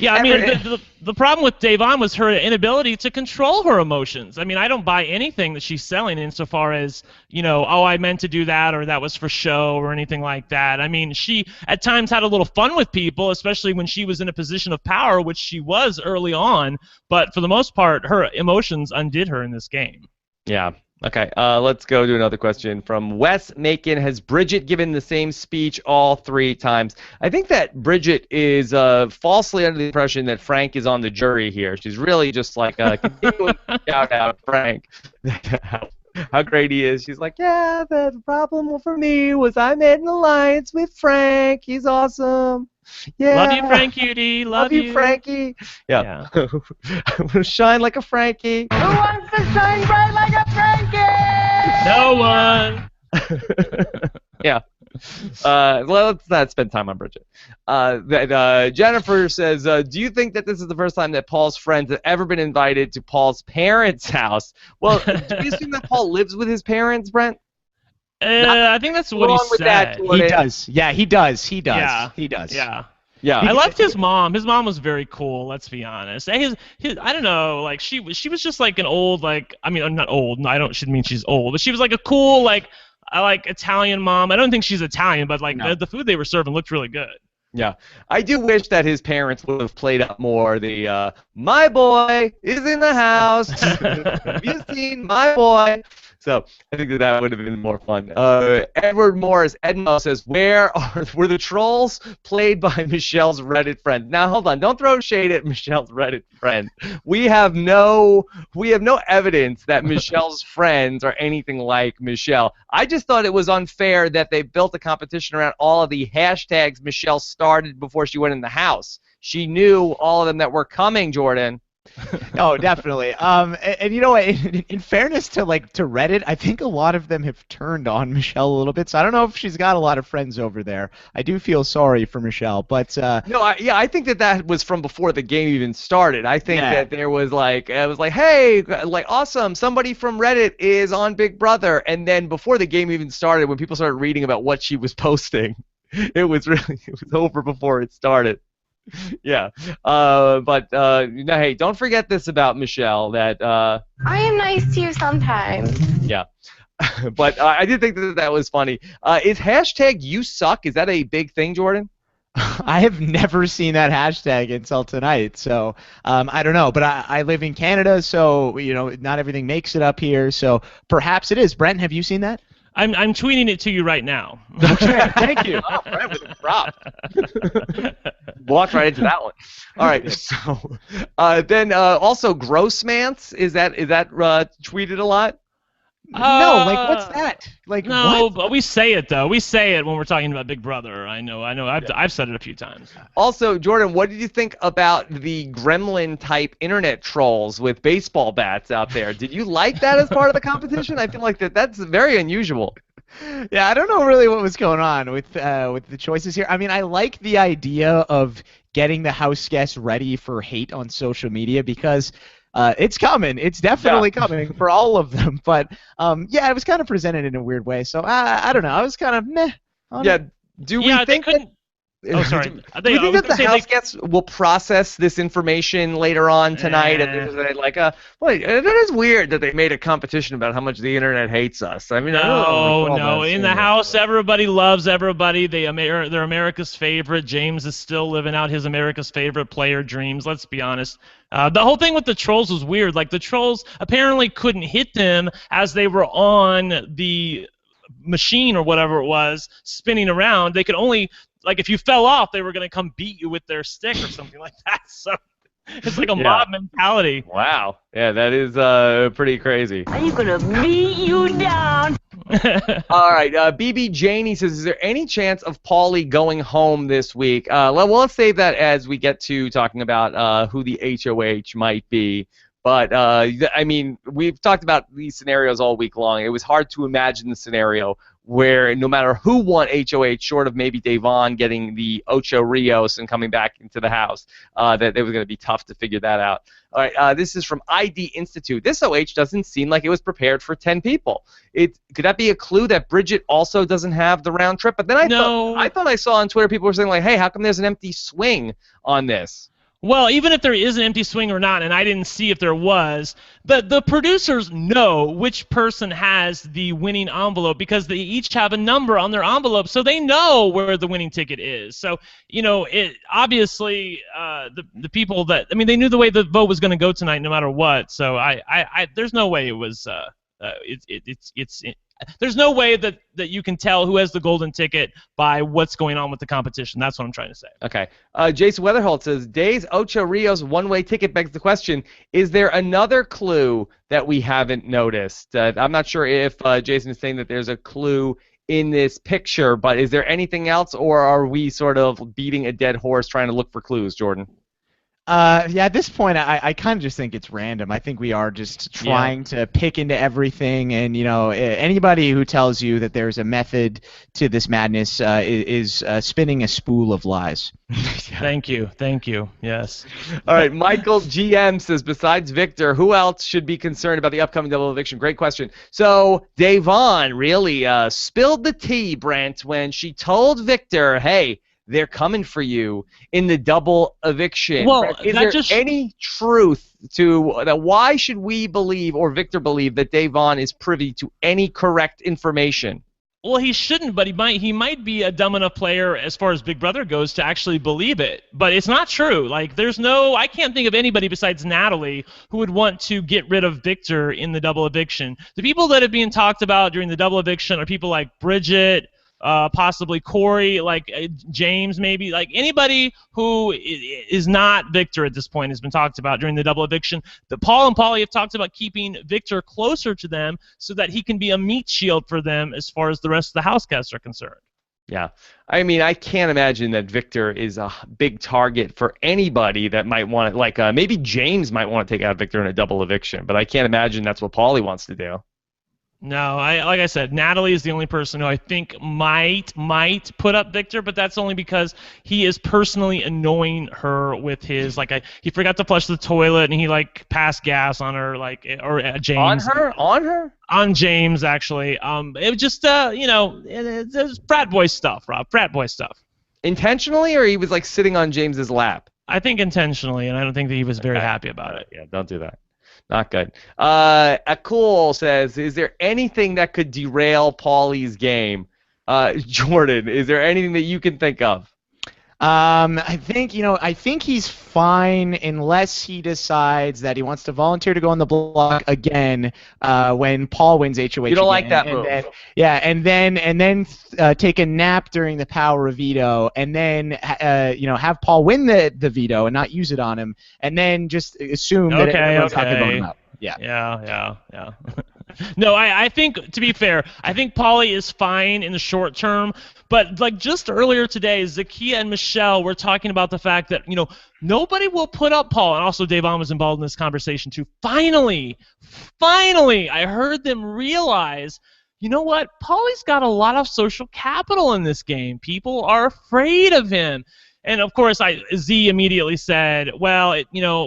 Yeah, I mean, the problem with Davon was her inability to control her emotions. I mean, I don't buy anything that she's selling insofar as, I meant to do that, or that was for show, or anything like that. I mean, she at times had a little fun with people, especially when she was in a position of power, which she was early on, but for the most part, her emotions undid her in this game. Yeah. Okay, let's go to another question from Wes Macon. Has Bridget given the same speech all 3 times? I think that Bridget is falsely under the impression that Frank is on the jury here. She's really just like continuing to shout out Frank how great he is. She's like, yeah, the problem for me was I made an alliance with Frank. He's awesome. Yeah. Love you, Frank Cutie. Love you, Frankie. Yeah. I'm gonna shine like a Frankie. Who wants to shine bright like a Frankie? No one. Yeah. Let's not spend time on Bridget. Jennifer says, do you think that this is the first time that Paul's friends have ever been invited to Paul's parents' house? Well, do you assume that Paul lives with his parents, Brent? I think that's what he said. He does. Yeah, he does. Yeah. He does. Yeah. Yeah. I liked his mom. His mom was very cool, let's be honest. And his I don't know, like she was just like an old, like, I mean, I'm not old. No, shouldn't mean she's old, but she was like a cool, like, I like Italian mom. I don't think she's Italian, but like the food they were serving looked really good. Yeah, I do wish that his parents would have played up more the my boy is in the house. Have you seen my boy? So I think that would have been more fun. Edward Morris, Edmo says, were the trolls played by Michelle's Reddit friend? Now hold on, don't throw shade at Michelle's Reddit friend. We have no evidence that Michelle's friends are anything like Michelle. I just thought it was unfair that they built a competition around all of the hashtags Michelle started before she went in the house. She knew all of them that were coming, Jordan. Oh, definitely. And you know what? In fairness to Reddit, I think a lot of them have turned on Michelle a little bit. So I don't know if she's got a lot of friends over there. I do feel sorry for Michelle, but no, I think that was from before the game even started. I think that there was hey, like awesome, somebody from Reddit is on Big Brother, and then before the game even started, when people started reading about what she was posting, it was over before it started. Yeah, but hey, don't forget this about Michelle, that I am nice to you sometimes. Yeah, but I did think that was funny. Is hashtag you suck, is that a big thing, Jordan? I have never seen that hashtag until tonight, so I don't know. But I live in Canada, so not everything makes it up here. So perhaps it is. Brent, have you seen that? I'm tweeting it to you right now. Okay, thank you. Oh, Brent with a prop. Walked right into that one. All right, so then also Grossmance, is that tweeted a lot? No, like what's that? Like no, what? But we say it though. We say it when we're talking about Big Brother. I know. I've said it a few times. Also, Jordan, what did you think about the gremlin type internet trolls with baseball bats out there? Did you like that as part of the competition? I feel like that's very unusual. Yeah, I don't know really what was going on with the choices here. I mean, I like the idea of getting the house guests ready for hate on social media because it's coming. It's definitely coming for all of them. But yeah, it was kind of presented in a weird way. So I don't know. I was kind of meh. Do we think that? Oh, sorry. Do you think that the house guests will process this information later on tonight? And they're like, wait, it is weird that they made a competition about how much the internet hates us. I mean, no. In the house, everybody loves everybody. They're America's favorite. James is still living out his America's favorite player dreams. Let's be honest. The whole thing with the trolls was weird. Like the trolls apparently couldn't hit them as they were on the machine or whatever it was spinning around. They could only, like, if you fell off, they were going to come beat you with their stick or something like that. So It's like a mob mentality. Wow. Yeah, that is pretty crazy. Are you gonna beat you down? All right, BB Janie says, is there any chance of Paulie going home this week? Well, let's save that as we get to talking about who the HOH might be. But, I mean, we've talked about these scenarios all week long. It was hard to imagine the scenario where no matter who won HOH, short of maybe Devon getting the Ocho Rios and coming back into the house, that it was going to be tough to figure that out. All right, this is from ID Institute. This OH doesn't seem like it was prepared for 10 people. Could that be a clue that Bridget also doesn't have the round trip? But then I thought I saw on Twitter people were saying, like, hey, how come there's an empty swing on this? Well, even if there is an empty swing or not, and I didn't see if there was, but the producers know which person has the winning envelope because they each have a number on their envelope, so they know where the winning ticket is. So, you know, obviously the people that, I mean, they knew the way the vote was going to go tonight no matter what. So there's no way it was there's no way that you can tell who has the golden ticket by what's going on with the competition. That's what I'm trying to say. Okay. Jason Weatherholt says, Days Ocho Rios one-way ticket begs the question, is there another clue that we haven't noticed? I'm not sure if Jason is saying that there's a clue in this picture, but is there anything else, or are we sort of beating a dead horse trying to look for clues, Jordan? Yeah, at this point, I kind of just think it's random. I think we are just trying to pick into everything, and, you know, anybody who tells you that there's a method to this madness is spinning a spool of lies. Thank you. Yes. All right, Michael GM says, besides Victor, who else should be concerned about the upcoming double eviction? Great question. So Devon really spilled the tea, Brent, when she told Victor, hey, they're coming for you in the double eviction. Well, is there any truth to that? Why should we believe, or Victor believe, that Devon is privy to any correct information? Well, he shouldn't, but he might be a dumb enough player as far as Big Brother goes to actually believe it. But it's not true. Like, I can't think of anybody besides Natalie who would want to get rid of Victor in the double eviction. The people that are being talked about during the double eviction are people like Bridget, possibly Corey, like James, maybe, like anybody who is not Victor at this point has been talked about during the double eviction. Paul and Paulie have talked about keeping Victor closer to them so that he can be a meat shield for them as far as the rest of the house guests are concerned. Yeah. I mean, I can't imagine that Victor is a big target for anybody that might want to, like maybe James might want to take out Victor in a double eviction, but I can't imagine that's what Paulie wants to do. No, like I said, Natalie is the only person who I think might put up Victor, but that's only because he is personally annoying her with his, like, he forgot to flush the toilet and he, like, passed gas on her, like, or James. On her? On James, actually. It was just, you know, it's frat boy stuff, Rob. Frat boy stuff. Intentionally, or he was, like, sitting on James's lap? I think intentionally, and I don't think that he was very happy about it. Yeah, don't do that. Not good. Akul says, is there anything that could derail Paulie's game? Jordan, is there anything that you can think of? I think he's fine unless he decides that he wants to volunteer to go on the block again when Paul wins HOH. You don't like that move. And then take a nap during the power of veto, and then have Paul win the veto and not use it on him, and then just assume that everyone's not going to vote him out. Yeah. No, I think, to be fair, I think Paulie is fine in the short term, but like just earlier today, Zakia and Michelle were talking about the fact that, you know, nobody will put up Paul, and also Devon was involved in this conversation too. Finally, I heard them realize, you know what, Paulie's got a lot of social capital in this game. People are afraid of him. And, of course, Z immediately said, well,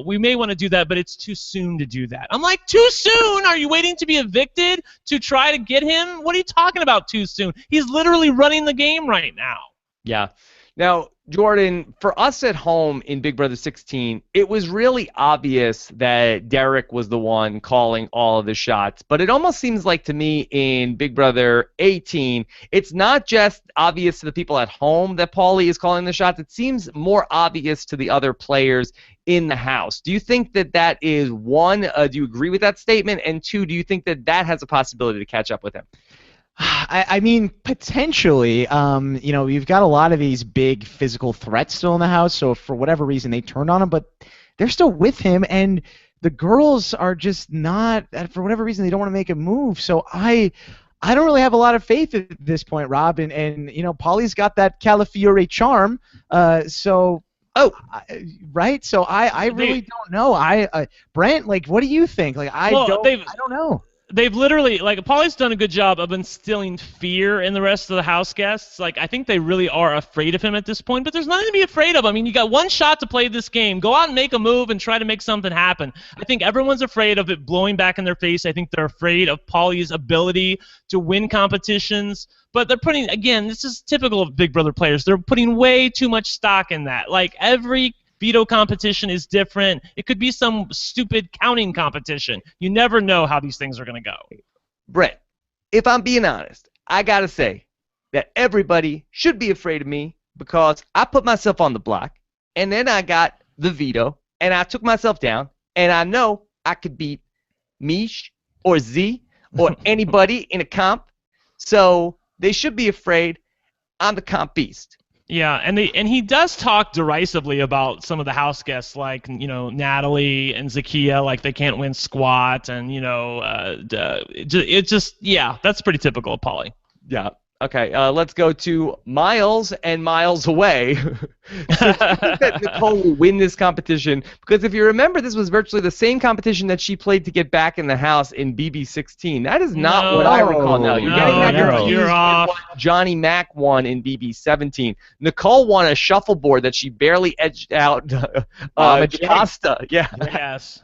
we may want to do that, but it's too soon to do that. I'm like, too soon? Are you waiting to be evicted to try to get him? What are you talking about too soon? He's literally running the game right now. Yeah. Now, Jordan, for us at home in Big Brother 16, it was really obvious that Derek was the one calling all of the shots. But it almost seems like to me in Big Brother 18, it's not just obvious to the people at home that Paulie is calling the shots. It seems more obvious to the other players in the house. Do you think that is one, do you agree with that statement? And two, do you think that has a possibility to catch up with him? I mean, potentially. You've got a lot of these big physical threats still in the house, so if for whatever reason they turn on him, but they're still with him, and the girls are just not, for whatever reason, they don't want to make a move. So I don't really have a lot of faith at this point, Rob. And you know, Paulie's got that Calafiore charm. Right? So I really don't know. Brent, like, what do you think? Like, I don't know. They've literally, like, Paulie's done a good job of instilling fear in the rest of the house guests. Like, I think they really are afraid of him at this point, but there's nothing to be afraid of. I mean, you got one shot to play this game. Go out and make a move and try to make something happen. I think everyone's afraid of it blowing back in their face. I think they're afraid of Paulie's ability to win competitions, but they're putting, again, this is typical of Big Brother players, they're putting way too much stock in that. Like, every veto competition is different. It could be some stupid counting competition. You never know how these things are going to go. Brent, if I'm being honest, I got to say that everybody should be afraid of me because I put myself on the block, and then I got the veto, and I took myself down, and I know I could beat Mish or Z or anybody in a comp, so they should be afraid. I'm the comp beast. Yeah, and he does talk derisively about some of the house guests, like, you know, Natalie and Zakiya, like they can't win squat, and, you know, that's pretty typical of Paulie. Yeah. Okay, let's go to Miles and Miles Away. So do you think that Nicole will win this competition? Because if you remember, this was virtually the same competition that she played to get back in the house in BB18. That is not what I recall now. You're getting that confused you're off. with what Johnny Mac won in BB17. Nicole won a shuffleboard that she barely edged out Jocasta. Yeah. Yes.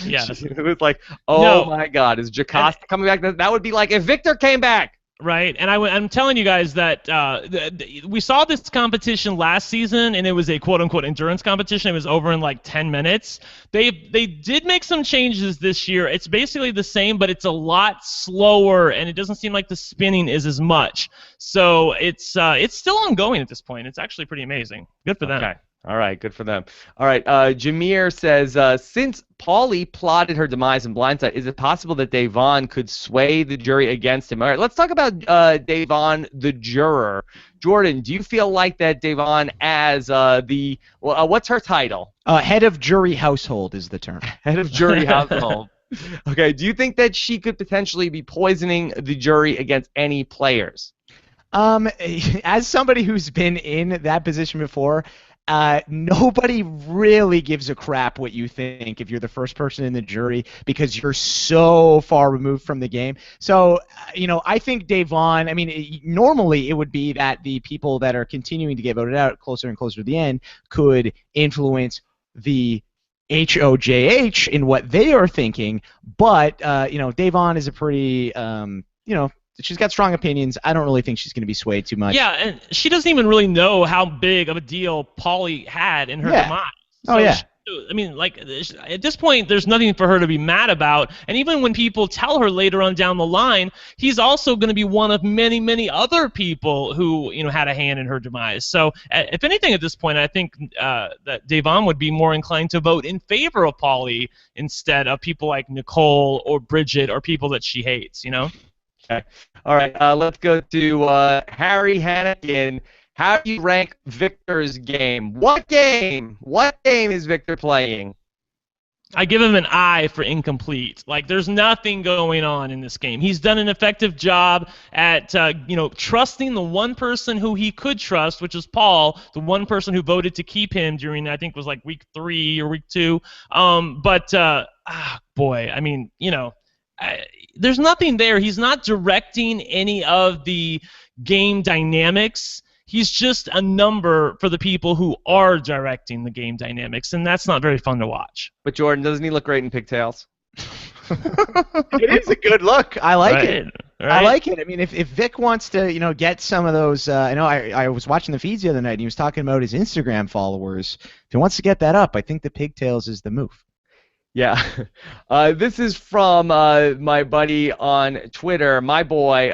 Yes. It was like, oh my God, is Jocasta coming back? That would be like if Victor came back. Right, and I'm telling you guys that we saw this competition last season, and it was a quote-unquote endurance competition. It was over in like 10 minutes. They did make some changes this year. It's basically the same, but it's a lot slower, and it doesn't seem like the spinning is as much. So it's still ongoing at this point. It's actually pretty amazing. Good for them. Okay. All right, good for them. All right, Jameer says, since Paulie plotted her demise in Blindside, is it possible that Devon could sway the jury against him? All right, let's talk about Devon, the juror. Jordan, do you feel like that Devon as what's her title? Head of jury household is the term. Head of jury household. Okay, do you think that she could potentially be poisoning the jury against any players? As somebody who's been in that position before, nobody really gives a crap what you think if you're the first person in the jury because you're so far removed from the game. So, you know, I think Devon, I mean, normally it would be that the people that are continuing to get voted out closer and closer to the end could influence the HOJH in what they are thinking, but, you know, Devon is a pretty, you know, she's got strong opinions. I don't really think she's going to be swayed too much. Yeah, and she doesn't even really know how big of a deal Paulie had in her demise. So oh, yeah. I mean, like, at this point, there's nothing for her to be mad about. And even when people tell her later on down the line, he's also going to be one of many, many other people who, you know, had a hand in her demise. So, if anything, at this point, I think that Devon would be more inclined to vote in favor of Paulie instead of people like Nicole or Bridget or people that she hates, you know? Okay. All right, let's go to Harry Hannigan. How do you rank Victor's game? What game? What game is Victor playing? I give him an I for incomplete. Like, there's nothing going on in this game. He's done an effective job at, you know, trusting the one person who he could trust, which is Paul, the one person who voted to keep him during, I think, was like week 3 or week 2. Boy, I mean, you know, there's nothing there. He's not directing any of the game dynamics. He's just a number for the people who are directing the game dynamics, and that's not very fun to watch. But Jordan, doesn't he look great in pigtails? It is a good look. I like it. Right. I like it. I mean, if Vic wants to, you know, get some of those, I know I was watching the feeds the other night, and he was talking about his Instagram followers. If he wants to get that up, I think the pigtails is the move. Yeah. This is from my buddy on Twitter, my boy,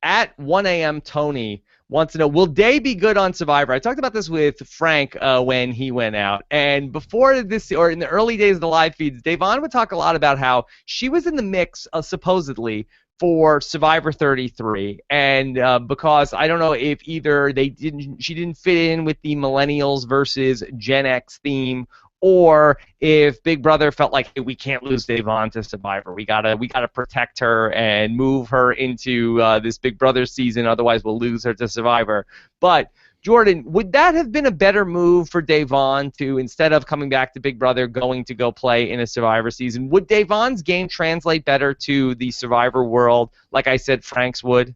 at 1am Tony, wants to know, will Day be good on Survivor? I talked about this with Frank when he went out. And before this, or in the early days of the live feeds, Devon would talk a lot about how she was in the mix, supposedly, for Survivor 33. And because I don't know if either she didn't fit in with the Millennials versus Gen X theme, or if Big Brother felt like, hey, we can't lose Devon to Survivor. We gotta protect her and move her into this Big Brother season, otherwise we'll lose her to Survivor. But Jordan, would that have been a better move for Devon to, instead of coming back to Big Brother, going to go play in a Survivor season? Would Devon's game translate better to the Survivor world, like I said Frank's would?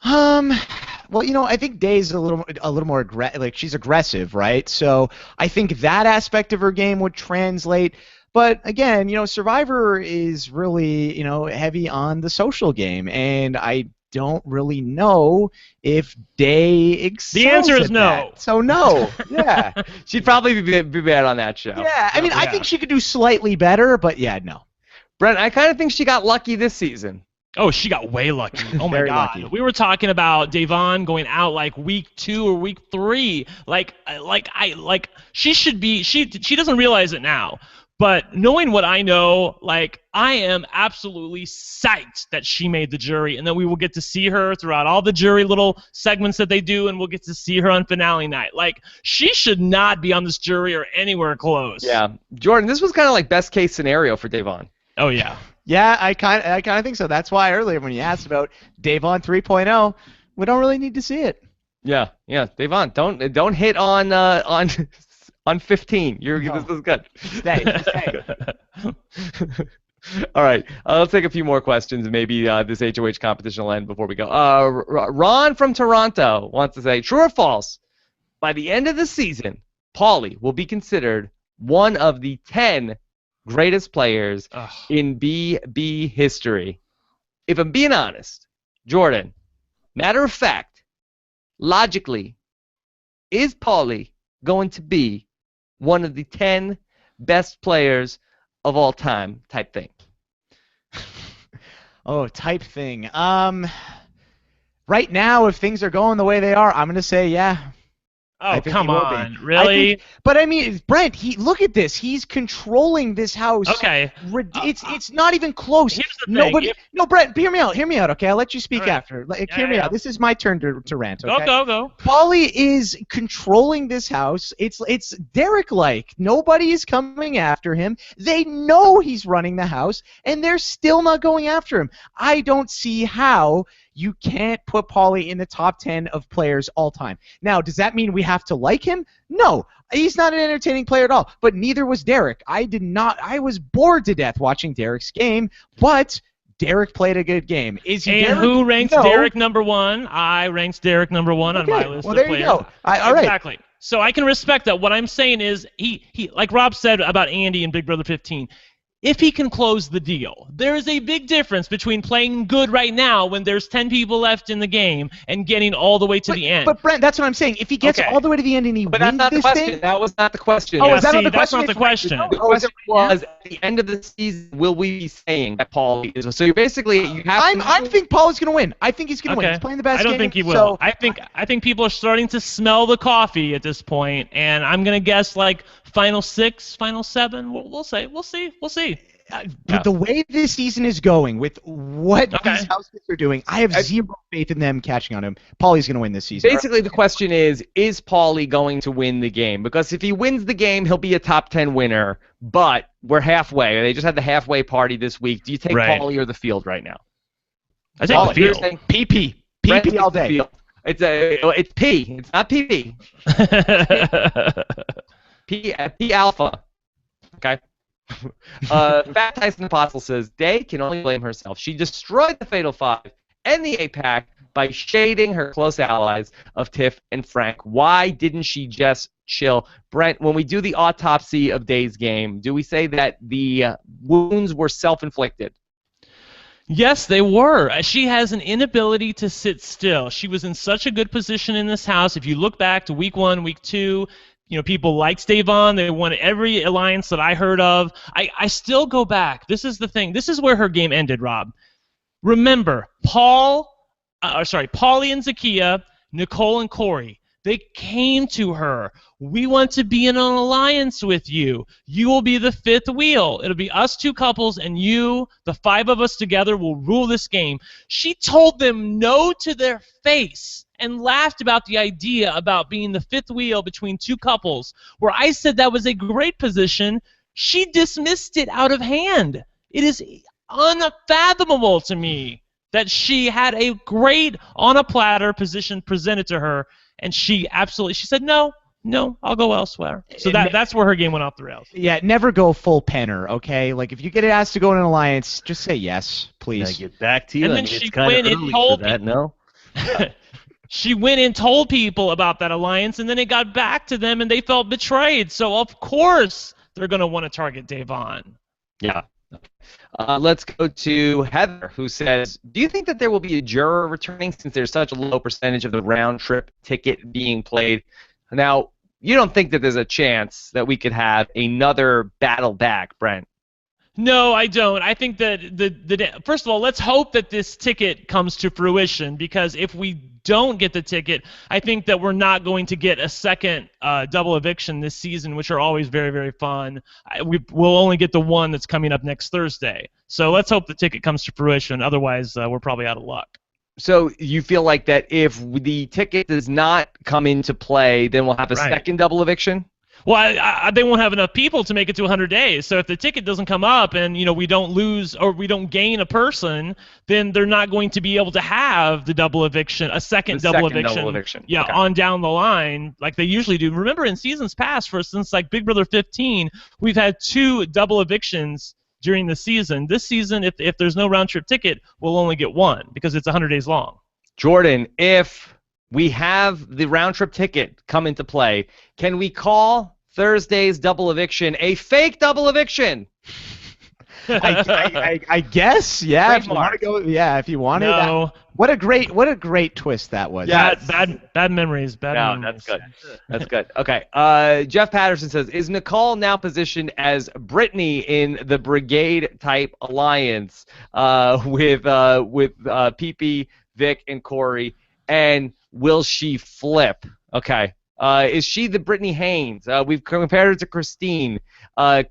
Well, I think Day's a little more like she's aggressive, right? So I think that aspect of her game would translate. But again, Survivor is really, heavy on the social game, and I don't really know if Day excels. The answer is at no. that. So no. Yeah. She'd probably be bad on that show. Yeah. I mean, I think she could do slightly better, but yeah, no. Brent, I kind of think she got lucky this season. Oh, she got way lucky. Oh my Very God. lucky. We were talking about Devon going out like week 2 or week 3. She should be. She doesn't realize it now. But knowing what I know, I am absolutely psyched that she made the jury, and that we will get to see her throughout all the jury little segments that they do, and we'll get to see her on finale night. She should not be on this jury or anywhere close. Yeah. Jordan, this was kind of like best case scenario for Devon. Oh yeah. Yeah, I kind of think so. That's why earlier when you asked about Devon 3.0, we don't really need to see it. Yeah. Devon, don't hit on 15. This is good. Stay. All right. Let's take a few more questions, and maybe this HOH competition will end before we go. Ron from Toronto wants to say, true or false, by the end of the season, Paulie will be considered one of the 10 greatest players in BB history. If I'm being honest, Jordan, matter of fact, logically, is Paulie going to be one of the 10 best players of all time type thing? Oh, type thing. Right now, if things are going the way they are, I'm going to say yeah. Oh, come on. Really? But I mean, Brent, look at this. He's controlling this house. Okay. It's not even close. Here's the thing. No, Brent, hear me out, okay? I'll let you speak All right. after. Hear me out. This is my turn to rant, okay? Go. Paulie is controlling this house. It's Derek-like. Nobody is coming after him. They know he's running the house, and they're still not going after him. I don't see how you can't put Paulie in the top 10 of players all time. Now, does that mean we have to like him? No. He's not an entertaining player at all, but neither was Derek. I was bored to death watching Derek's game, but Derek played a good game. Is he And Derek? who ranks No. Derek number 1? I ranked Derek number 1 on my list well, of there players. you go. All right. Exactly. So I can respect that. What I'm saying is, he like Rob said about Andy in Big Brother 15, if he can close the deal. There is a big difference between playing good right now when there's 10 people left in the game and getting all the way to the end. But Brent, that's what I'm saying. If he gets all the way to the end and he But wins that's not the this question. thing, That was not the question. Oh, is that not the that's question? not the question. The question was, at the end of the season, will we be saying that Paulie is? So you're basically, you have I think Paul is going to win. I think he's going to win. Okay. He's playing the best I don't game. think he will. So, I think people are starting to smell the coffee at this point, and I'm gonna guess final 6, final 7. We'll see. But the way this season is going, with what these houses are doing, I have zero faith in them catching on him. Paulie's going to win this season. Basically, the question is Paulie going to win the game? Because if he wins the game, he'll be a top 10 winner, but we're halfway. They just had the halfway party this week. Do you take Paulie or the field right now? I take the field. PP. PP all day. It's P. It's not PP. P alpha. Okay. Fat Tyson Apostle says Day can only blame herself. She destroyed the Fatal 5 and the 8-pack by shading her close allies of Tiff and Frank. Why didn't she just chill? Brent, when we do the autopsy of Day's game, do we say that the wounds were self-inflicted? Yes, they were. She has an inability to sit still. She was in such a good position in this house. If you look back to week 1, week 2, people liked Devon. They won every alliance that I heard of. I still go back. This is the thing. This is where her game ended, Rob. Remember, Paulie and Zakiya, Nicole and Corey, they came to her. We want to be in an alliance with you. You will be the 5th wheel. It'll be us 2 couples, and you, the 5 of us together, will rule this game. She told them no to their face. and laughed about the idea about being the fifth wheel between two couples, where I said that was a great position. She dismissed it out of hand. It is unfathomable to me that she had a great on a platter position presented to her, and she said no, I'll go elsewhere. So that's where her game went off the rails. Yeah, never go full penner, okay? Like, if you get asked to go in an alliance, just say yes, please. Can I get back to you? And then she went and told that, no? She went and told people about that alliance, and then it got back to them, and they felt betrayed. So, of course, they're going to want to target Davon. Yeah. Let's go to Heather, who says, do you think that there will be a juror returning since there's such a low percentage of the round trip ticket being played? Now, you don't think that there's a chance that we could have another battle back, Brent? No, I don't. I think that first of all, let's hope that this ticket comes to fruition, because if we don't get the ticket, I think that we're not going to get a second double eviction this season, which are always very, very fun. We'll only get the one that's coming up next Thursday. So let's hope the ticket comes to fruition. Otherwise, we're probably out of luck. So you feel like that if the ticket does not come into play, then we'll have a second double eviction? Well, they won't have enough people to make it to 100 days. So if the ticket doesn't come up and we don't lose or we don't gain a person, then they're not going to be able to have the double eviction, a second double eviction. Yeah, okay. On down the line like they usually do. Remember, in seasons past, for instance, like Big Brother 15, we've had 2 double evictions during the season. This season, if there's no round trip ticket, we'll only get 1 because it's 100 days long. Jordan, if we have the round trip ticket come into play, can we call Thursday's double eviction a fake double eviction? I guess, yeah. If you want to go, yeah. If you want to. What a great twist that was. Yeah, bad memories. Memories. That's good. That's good. Okay. Jeff Patterson says, is Nicole now positioned as Brittany in the Brigade type alliance with PP, Vic, and Corey? And will she flip? Okay. Is she the Brittany Haynes? We've compared her to Christine.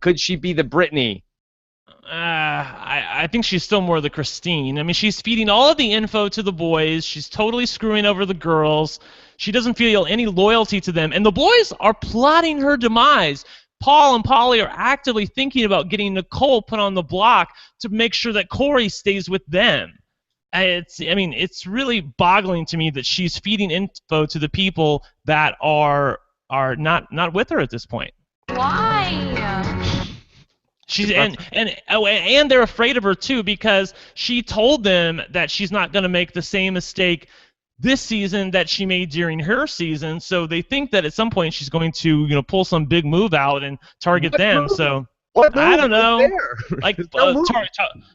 Could she be the Brittany? I think she's still more the Christine. I mean, she's feeding all of the info to the boys. She's totally screwing over the girls. She doesn't feel any loyalty to them. And the boys are plotting her demise. Paul and Polly are actively thinking about getting Nicole put on the block to make sure that Corey stays with them. It's really boggling to me that she's feeding info to the people that are not with her at this point. Why? She's and they're afraid of her too, because she told them that she's not going to make the same mistake this season that she made during her season. So they think that at some point she's going to pull some big move out and target them. So. I don't know. Like,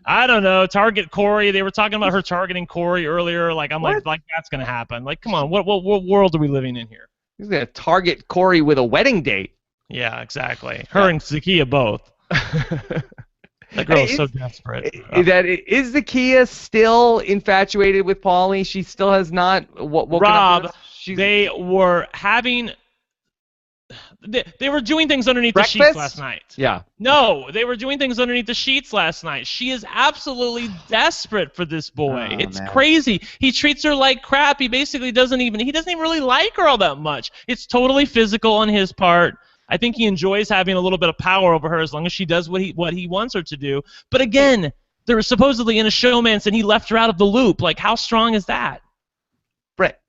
I don't know. Target Corey. They were talking about her targeting Corey earlier. Like, I'm like that's gonna happen. Like, come on. What world are we living in here? He's gonna target Corey with a wedding date. Yeah, exactly. Her and Zakiya both. That girl is so desperate. Is Zakiya still infatuated with Paulie? She still has not. Rob, they were having. They were doing things underneath the sheets last night. Yeah. No, they were doing things underneath the sheets last night. She is absolutely desperate for this boy. It's crazy. He treats her like crap. He basically doesn't even really like her all that much. It's totally physical on his part. I think he enjoys having a little bit of power over her as long as she does what he wants her to do. But again, there was supposedly in a showmance and he left her out of the loop. Like, how strong is that? Brett,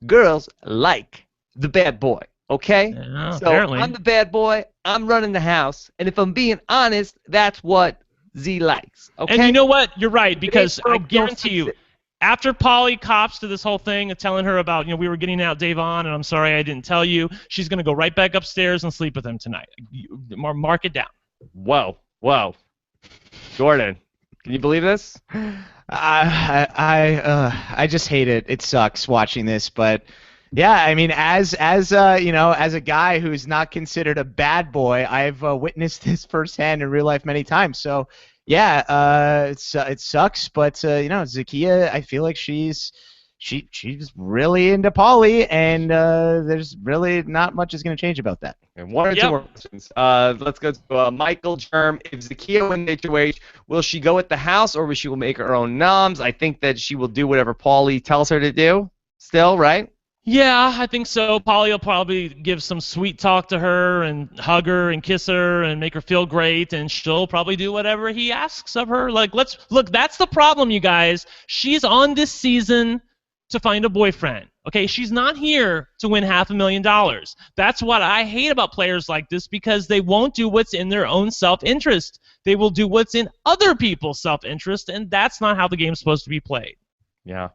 girls like the bad boy. Okay? Yeah, so apparently. I'm the bad boy. I'm running the house. And if I'm being honest, that's what Z likes. Okay? And you know what? You're right, because I guarantee you, after Polly cops to this whole thing and telling her about, we were getting out Davon, and I'm sorry I didn't tell you, she's going to go right back upstairs and sleep with him tonight. Mark it down. Whoa. Jordan, can you believe this? I just hate it. It sucks watching this, but... Yeah, I mean, as a guy who's not considered a bad boy, I've witnessed this firsthand in real life many times. So, yeah, it sucks, but Zakiya, I feel like she's really into Paulie, and there's really not much is going to change about that. And one or two more questions. Let's go to Michael Germ. If Zakiya wins HOH, will she go with the house, or will she make her own noms? I think that she will do whatever Paulie tells her to do. still, right? Yeah, I think so. Paulie will probably give some sweet talk to her and hug her and kiss her and make her feel great, and she'll probably do whatever he asks of her. Like, look, that's the problem, you guys. She's on this season to find a boyfriend. Okay, she's not here to win $500,000. That's what I hate about players like this, because they won't do what's in their own self-interest. They will do what's in other people's self-interest, and that's not how the game's supposed to be played. Yeah.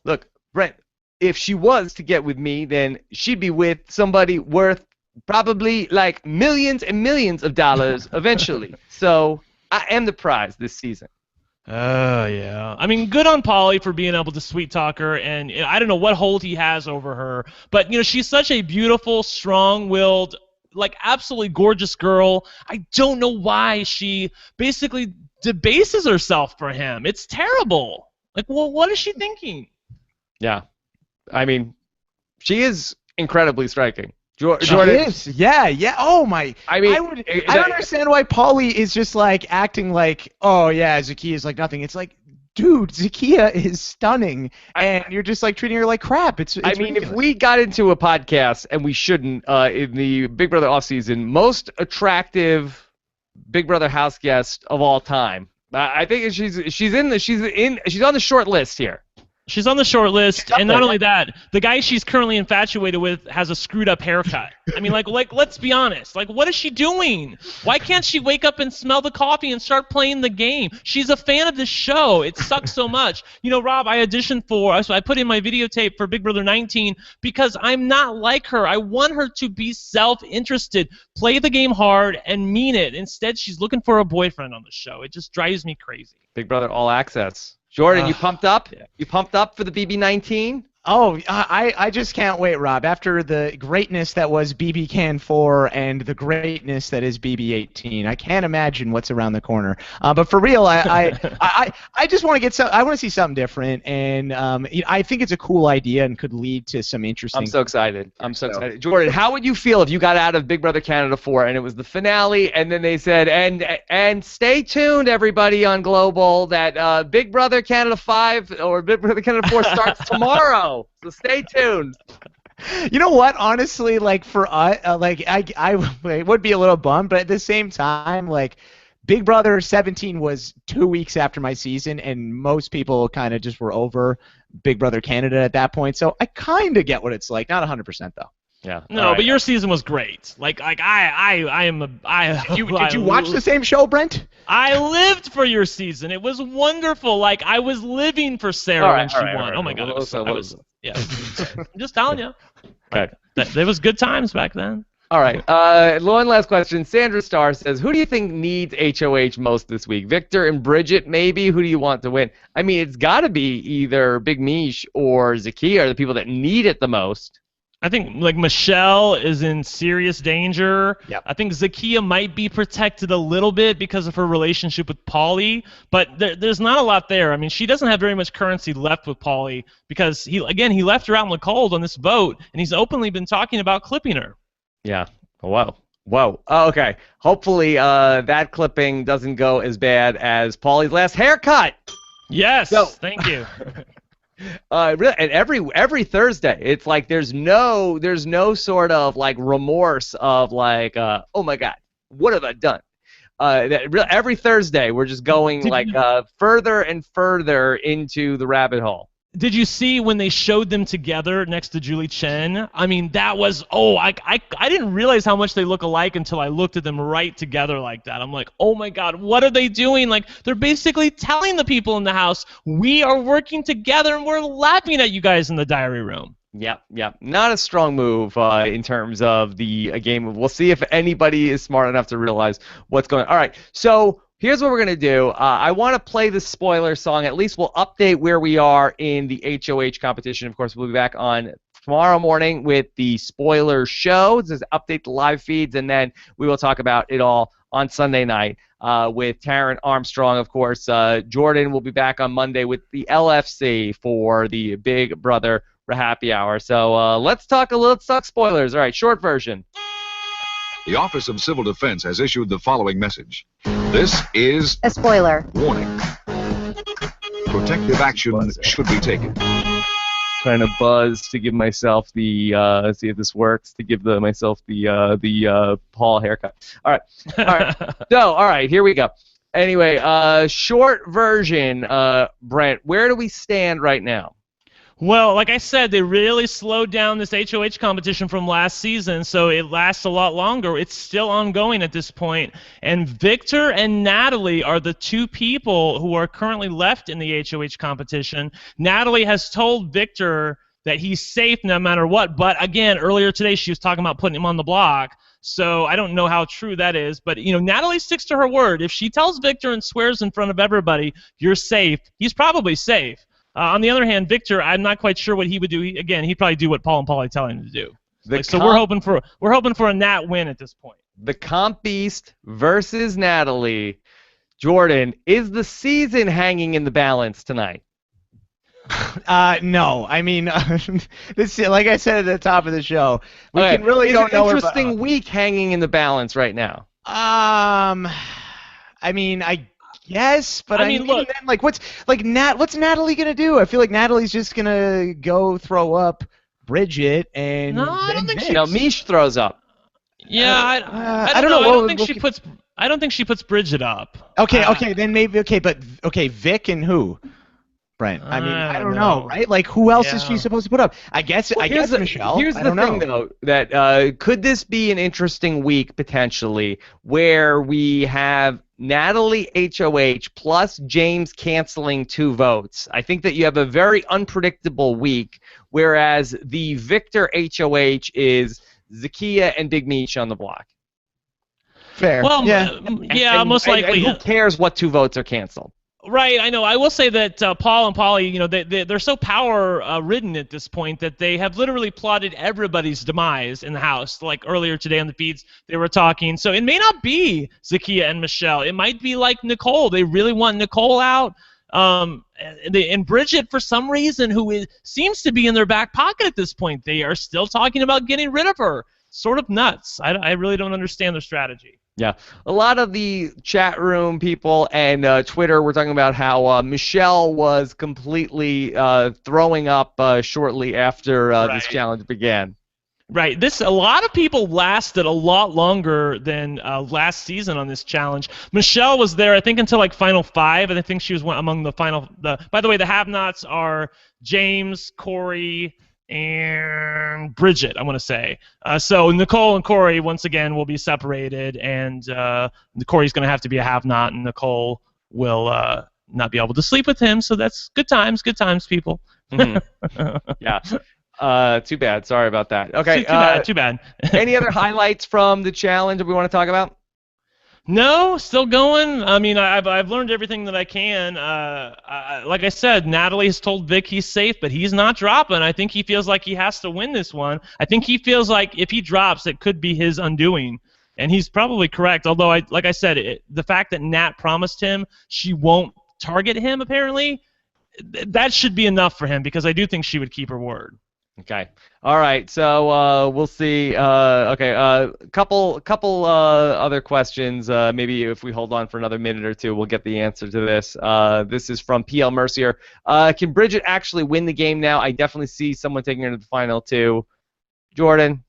Look, Brent, if she was to get with me, then she'd be with somebody worth probably like millions and millions of dollars eventually. So I am the prize this season. Oh, yeah. I mean, good on Paulie for being able to sweet talk her, and I don't know what hold he has over her, but, she's such a beautiful, strong-willed, like, absolutely gorgeous girl. I don't know why she basically debases herself for him. It's terrible. Like, well, what is she thinking? Yeah. I mean, she is incredibly striking. Jordan is. Yeah. Oh my. I mean, I don't understand why Paulie is just like acting like, oh yeah, Zakiya is like nothing. It's like, dude, Zakiya is stunning, and you're just like treating her like crap. It's I mean, ridiculous. if we got into a podcast, and we shouldn't, in the Big Brother offseason, most attractive Big Brother house guest of all time, I think she's on the short list here. She's on the short list, and not only that, the guy she's currently infatuated with has a screwed-up haircut. I mean, like, let's be honest. Like, what is she doing? Why can't she wake up and smell the coffee and start playing the game? She's a fan of this show. It sucks so much. Rob, I auditioned so I put in my videotape for Big Brother 19 because I'm not like her. I want her to be self-interested, play the game hard, and mean it. Instead, she's looking for a boyfriend on the show. It just drives me crazy. Big Brother All Access. Jordan, you pumped up? Yeah. You pumped up for the BB19? Oh, I just can't wait, Rob. After the greatness that was BB Can 4 and the greatness that is BB18, I can't imagine what's around the corner. But for real, I just want to get I want to see something different, and I think it's a cool idea and could lead to some interesting. I'm so excited. Excited. Jordan, how would you feel if you got out of Big Brother Canada 4 and it was the finale, and then they said, and stay tuned, everybody on Global, that Big Brother Canada 5 or Big Brother Canada 4 starts tomorrow. So stay tuned. You know what? Honestly, like for us, I would be a little bummed, but at the same time, like Big Brother 17 was 2 weeks after my season, and most people kind of just were over Big Brother Canada at that point. So I kind of get what it's like. Not 100% though. Yeah. No, right. But your season was great. Like I am a. Did you watch the same show, Brent? I lived for your season. It was wonderful. Like I was living for Sarah when she won. Oh my God. Yeah. I'm just telling you. Okay. There was good times back then. All right. One last question. Sandra Starr says, who do you think needs HOH most this week? Victor and Bridget, maybe? Who do you want to win? I mean, it's got to be either Big Mish or Zakiya are the people that need it the most. I think like Michelle is in serious danger. Yep. I think Zakiya might be protected a little bit because of her relationship with Paulie, but there's not a lot there. I mean, she doesn't have very much currency left with Paulie because he left her out in the cold on this boat, and he's openly been talking about clipping her. Yeah. Whoa. Oh, okay. Hopefully that clipping doesn't go as bad as Paulie's last haircut. Yes. Thank you. Really, and every Thursday, it's like there's no sort of like remorse of like, oh my God, what have I done? Every Thursday, we're just going further and further into the rabbit hole. Did you see when they showed them together next to Julie Chen? I mean, that was, I didn't realize how much they look alike until I looked at them right together like that. I'm like, oh my God, what are they doing? Like, they're basically telling the people in the house, we are working together and we're laughing at you guys in the diary room. Yep. Not a strong move in terms of the game. We'll see if anybody is smart enough to realize what's going on. All right, so here's what we're going to do. I want to play the spoiler song. At least we'll update where we are in the HOH competition. Of course, we'll be back on tomorrow morning with the spoiler show. This is update the live feeds, and then we will talk about it all on Sunday night with Taryn Armstrong, of course. Jordan will be back on Monday with the LFC for the Big Brother RHAPpy Hour. So let's talk spoilers. All right, short version. The Office of Civil Defense has issued the following message. This is a spoiler. Warning. Protective action should be taken. Trying to buzz to give myself the see if this works, to give myself the Paul haircut. All right. So all right, here we go. Anyway, short version, Brent. Where do we stand right now? Well, like I said, they really slowed down this HOH competition from last season, so it lasts a lot longer. It's still ongoing at this point. And Victor and Natalie are the two people who are currently left in the HOH competition. Natalie has told Victor that he's safe no matter what, but again, earlier today she was talking about putting him on the block. So I don't know how true that is, but Natalie sticks to her word. If she tells Victor and swears in front of everybody, you're safe, he's probably safe. On the other hand, Victor, I'm not quite sure what he would do. He'd probably do what Paul and Paulie tell him to do. So we're hoping for a Nat win at this point. The Comp Beast versus Natalie. Jordan, is the season hanging in the balance tonight? No. I mean, this, like I said at the top of the show, we can really don't know. Is an interesting week hanging in the balance right now? I mean, yes, but I mean, look, then, what's Natalie gonna do? I feel like Natalie's just gonna go throw up Bridget and no, I don't think Mish throws up. Yeah, I don't know. I don't think she puts Bridget up. Okay, then maybe but Vic and who? Brent. I mean, I don't know, right? Like, who else is she supposed to put up? I guess Michelle. Here's the thing, though, that could this be an interesting week potentially where we have Natalie HOH plus James canceling 2 votes? I think that you have a very unpredictable week, whereas the Victor HOH is Zakiya and Big Meech on the block. Fair. Well, yeah, most likely. And who cares what 2 votes are canceled? Right, I know. I will say that Paul and Paulie, they're so power-ridden at this point that they have literally plotted everybody's demise in the house. Like earlier today on the feeds, they were talking. So it may not be Zakiya and Michelle. It might be like Nicole. They really want Nicole out. And Bridget, for some reason, seems to be in their back pocket at this point. They are still talking about getting rid of her. Sort of nuts. I really don't understand their strategy. Yeah, a lot of the chat room people and Twitter were talking about how Michelle was completely throwing up shortly after this challenge began. Right. A lot of people lasted a lot longer than last season on this challenge. Michelle was there, I think, until like final 5, and I think she was among the final. By the way, the have-nots are James, Corey, and Bridget, I want to say. So Nicole and Corey, once again, will be separated, and Corey's going to have to be a have-not, and Nicole will not be able to sleep with him, so that's good times, people. Mm-hmm. Yeah. Too bad. Sorry about that. Okay. Too bad. Any other highlights from the challenge that we want to talk about? No, still going. I mean, I've learned everything that I can. Like I said, Natalie has told Vic he's safe, but he's not dropping. I think he feels like he has to win this one. I think he feels like if he drops, it could be his undoing. And he's probably correct, although, like I said, the fact that Nat promised him she won't target him, apparently, that should be enough for him, because I do think she would keep her word. Okay. All right. So we'll see. Okay. Couple other questions. Maybe if we hold on for another minute or two, we'll get the answer to this. This is from PL Mercier. Can Bridget actually win the game now? I definitely see someone taking her to the final 2. Jordan.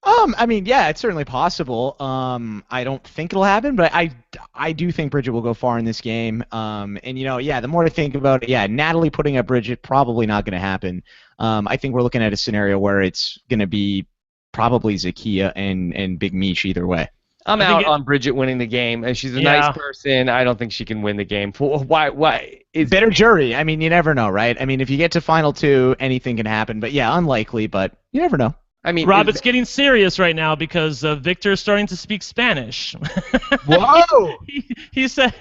I mean, yeah, it's certainly possible. I don't think it'll happen, but I do think Bridget will go far in this game. And the more I think about it, Natalie putting up Bridget, probably not going to happen. I think we're looking at a scenario where it's going to be probably Zakiya and Big Meech either way. I'm out on Bridget winning the game, and she's a nice person. I don't think she can win the game. Why? Better jury. I mean, you never know, right? I mean, if you get to final 2, anything can happen. But yeah, unlikely, but you never know. I mean, Rob, it's getting serious right now because Victor is starting to speak Spanish. Whoa! he said,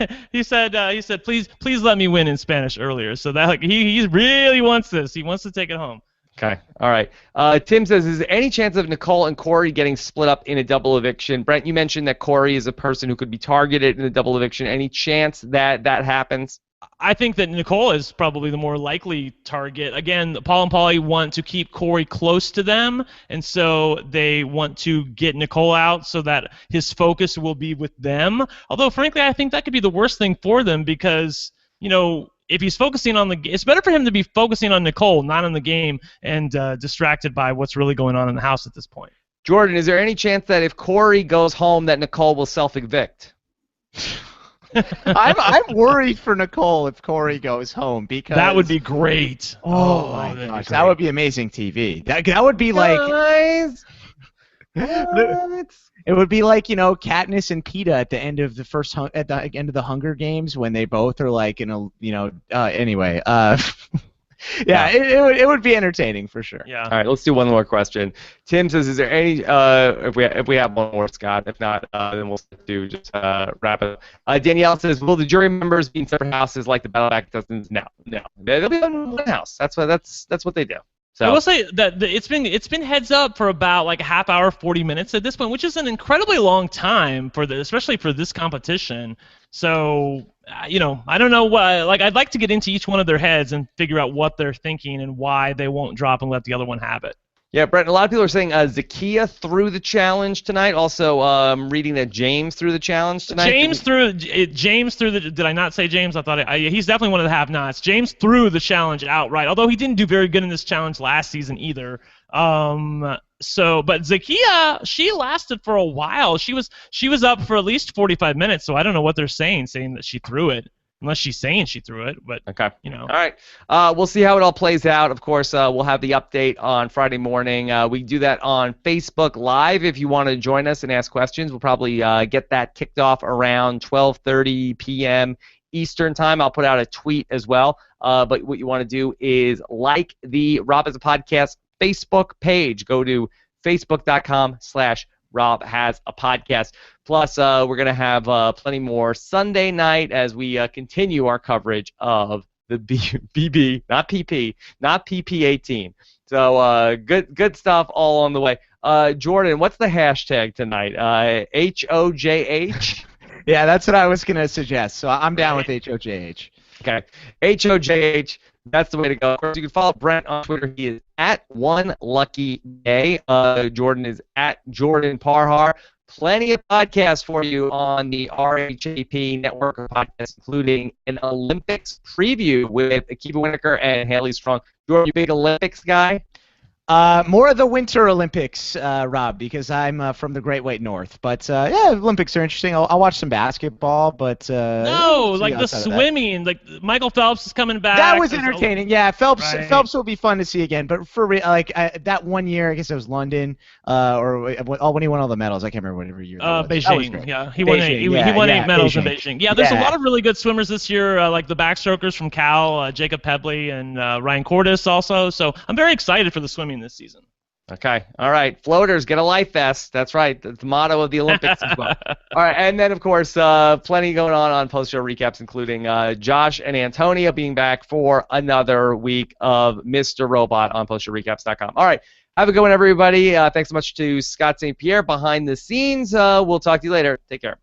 please let me win in Spanish earlier. So that he really wants this. He wants to take it home. Okay. All right. Tim says, is there any chance of Nicole and Corey getting split up in a double eviction? Brent, you mentioned that Corey is a person who could be targeted in a double eviction. Any chance that happens? I think that Nicole is probably the more likely target. Again, Paul and Paulie want to keep Corey close to them, and so they want to get Nicole out so that his focus will be with them. Although, frankly, I think that could be the worst thing for them because, if he's focusing on it's better for him to be focusing on Nicole, not on the game, and distracted by what's really going on in the house at this point. Jordan, is there any chance that if Corey goes home that Nicole will self-evict? I'm worried for Nicole if Corey goes home because that would be great. Oh my gosh, that would be amazing TV. That would be like Guys, it would be like, Katniss and Peeta at the end of the end of the Hunger Games when they both are like anyway. Yeah, it would be entertaining for sure. Yeah. All right, let's do one more question. Tim says, "Is there any if we have one more, Scott? If not, then we'll do just wrap it up." Danielle says, "Will the jury members be in separate houses like the Battleback contestants?" No. They'll be in one house. That's what they do. So. I will say that it's been heads up for about like a half hour, 40 minutes at this point, which is an incredibly long time especially for this competition. So, I don't know why. Like, I'd like to get into each one of their heads and figure out what they're thinking and why they won't drop and let the other one have it. Yeah, Brent, a lot of people are saying Zakiya threw the challenge tonight. Also, reading that James threw the challenge tonight. James threw the. Did I not say James? I thought he's definitely one of the have-nots. James threw the challenge outright, although he didn't do very good in this challenge last season either. But Zakiya, she lasted for a while. She was up for at least 45 minutes. So I don't know what they're saying that she threw it. Unless she's saying she threw it, but okay. All right. We'll see how it all plays out. Of course, we'll have the update on Friday morning. We do that on Facebook Live. If you want to join us and ask questions, we'll probably get that kicked off around 12:30 p.m. Eastern time. I'll put out a tweet as well. But what you want to do is like the RHAP as a Podcast Facebook page. Go to facebook.com/Rob has a podcast. Plus, we're going to have plenty more Sunday night as we continue our coverage of the BB, not PP18. So good stuff all on the way. Jordan, what's the hashtag tonight? HOJH? Yeah, that's what I was going to suggest. So I'm down with HOJH. Okay. HOJH. That's the way to go. Of course, you can follow Brent on Twitter. He is at OneLuckyDay. Jordan is at Jordan Parhar. Plenty of podcasts for you on the RHAP network of podcasts, including an Olympics preview with Akiva Winokur and Haley Strong. Jordan, you big Olympics guy? More of the Winter Olympics, Rob, because I'm from the Great White North. But yeah, Olympics are interesting. I'll watch some basketball, but no, like the swimming, like Michael Phelps is coming back. That was entertaining. Yeah, Phelps right. Phelps will be fun to see again. But for that 1 year, I guess it was London, or when he won all the medals. I can't remember whatever year. Beijing. Yeah, he won eight medals in Beijing. Yeah, there's a lot of really good swimmers this year, like the backstrokers from Cal, Jacob Pebley and Ryan Cordes also. So I'm very excited for the swimming this season. Okay. All right. Floaters, get a life vest. That's right. That's the motto of the Olympics as well. All right. And then, of course, plenty going on post-show recaps, including Josh and Antonia being back for another week of Mr. Robot on postshowrecaps.com. All right. Have a good one, everybody. Thanks so much to Scott St. Pierre behind the scenes. We'll talk to you later. Take care.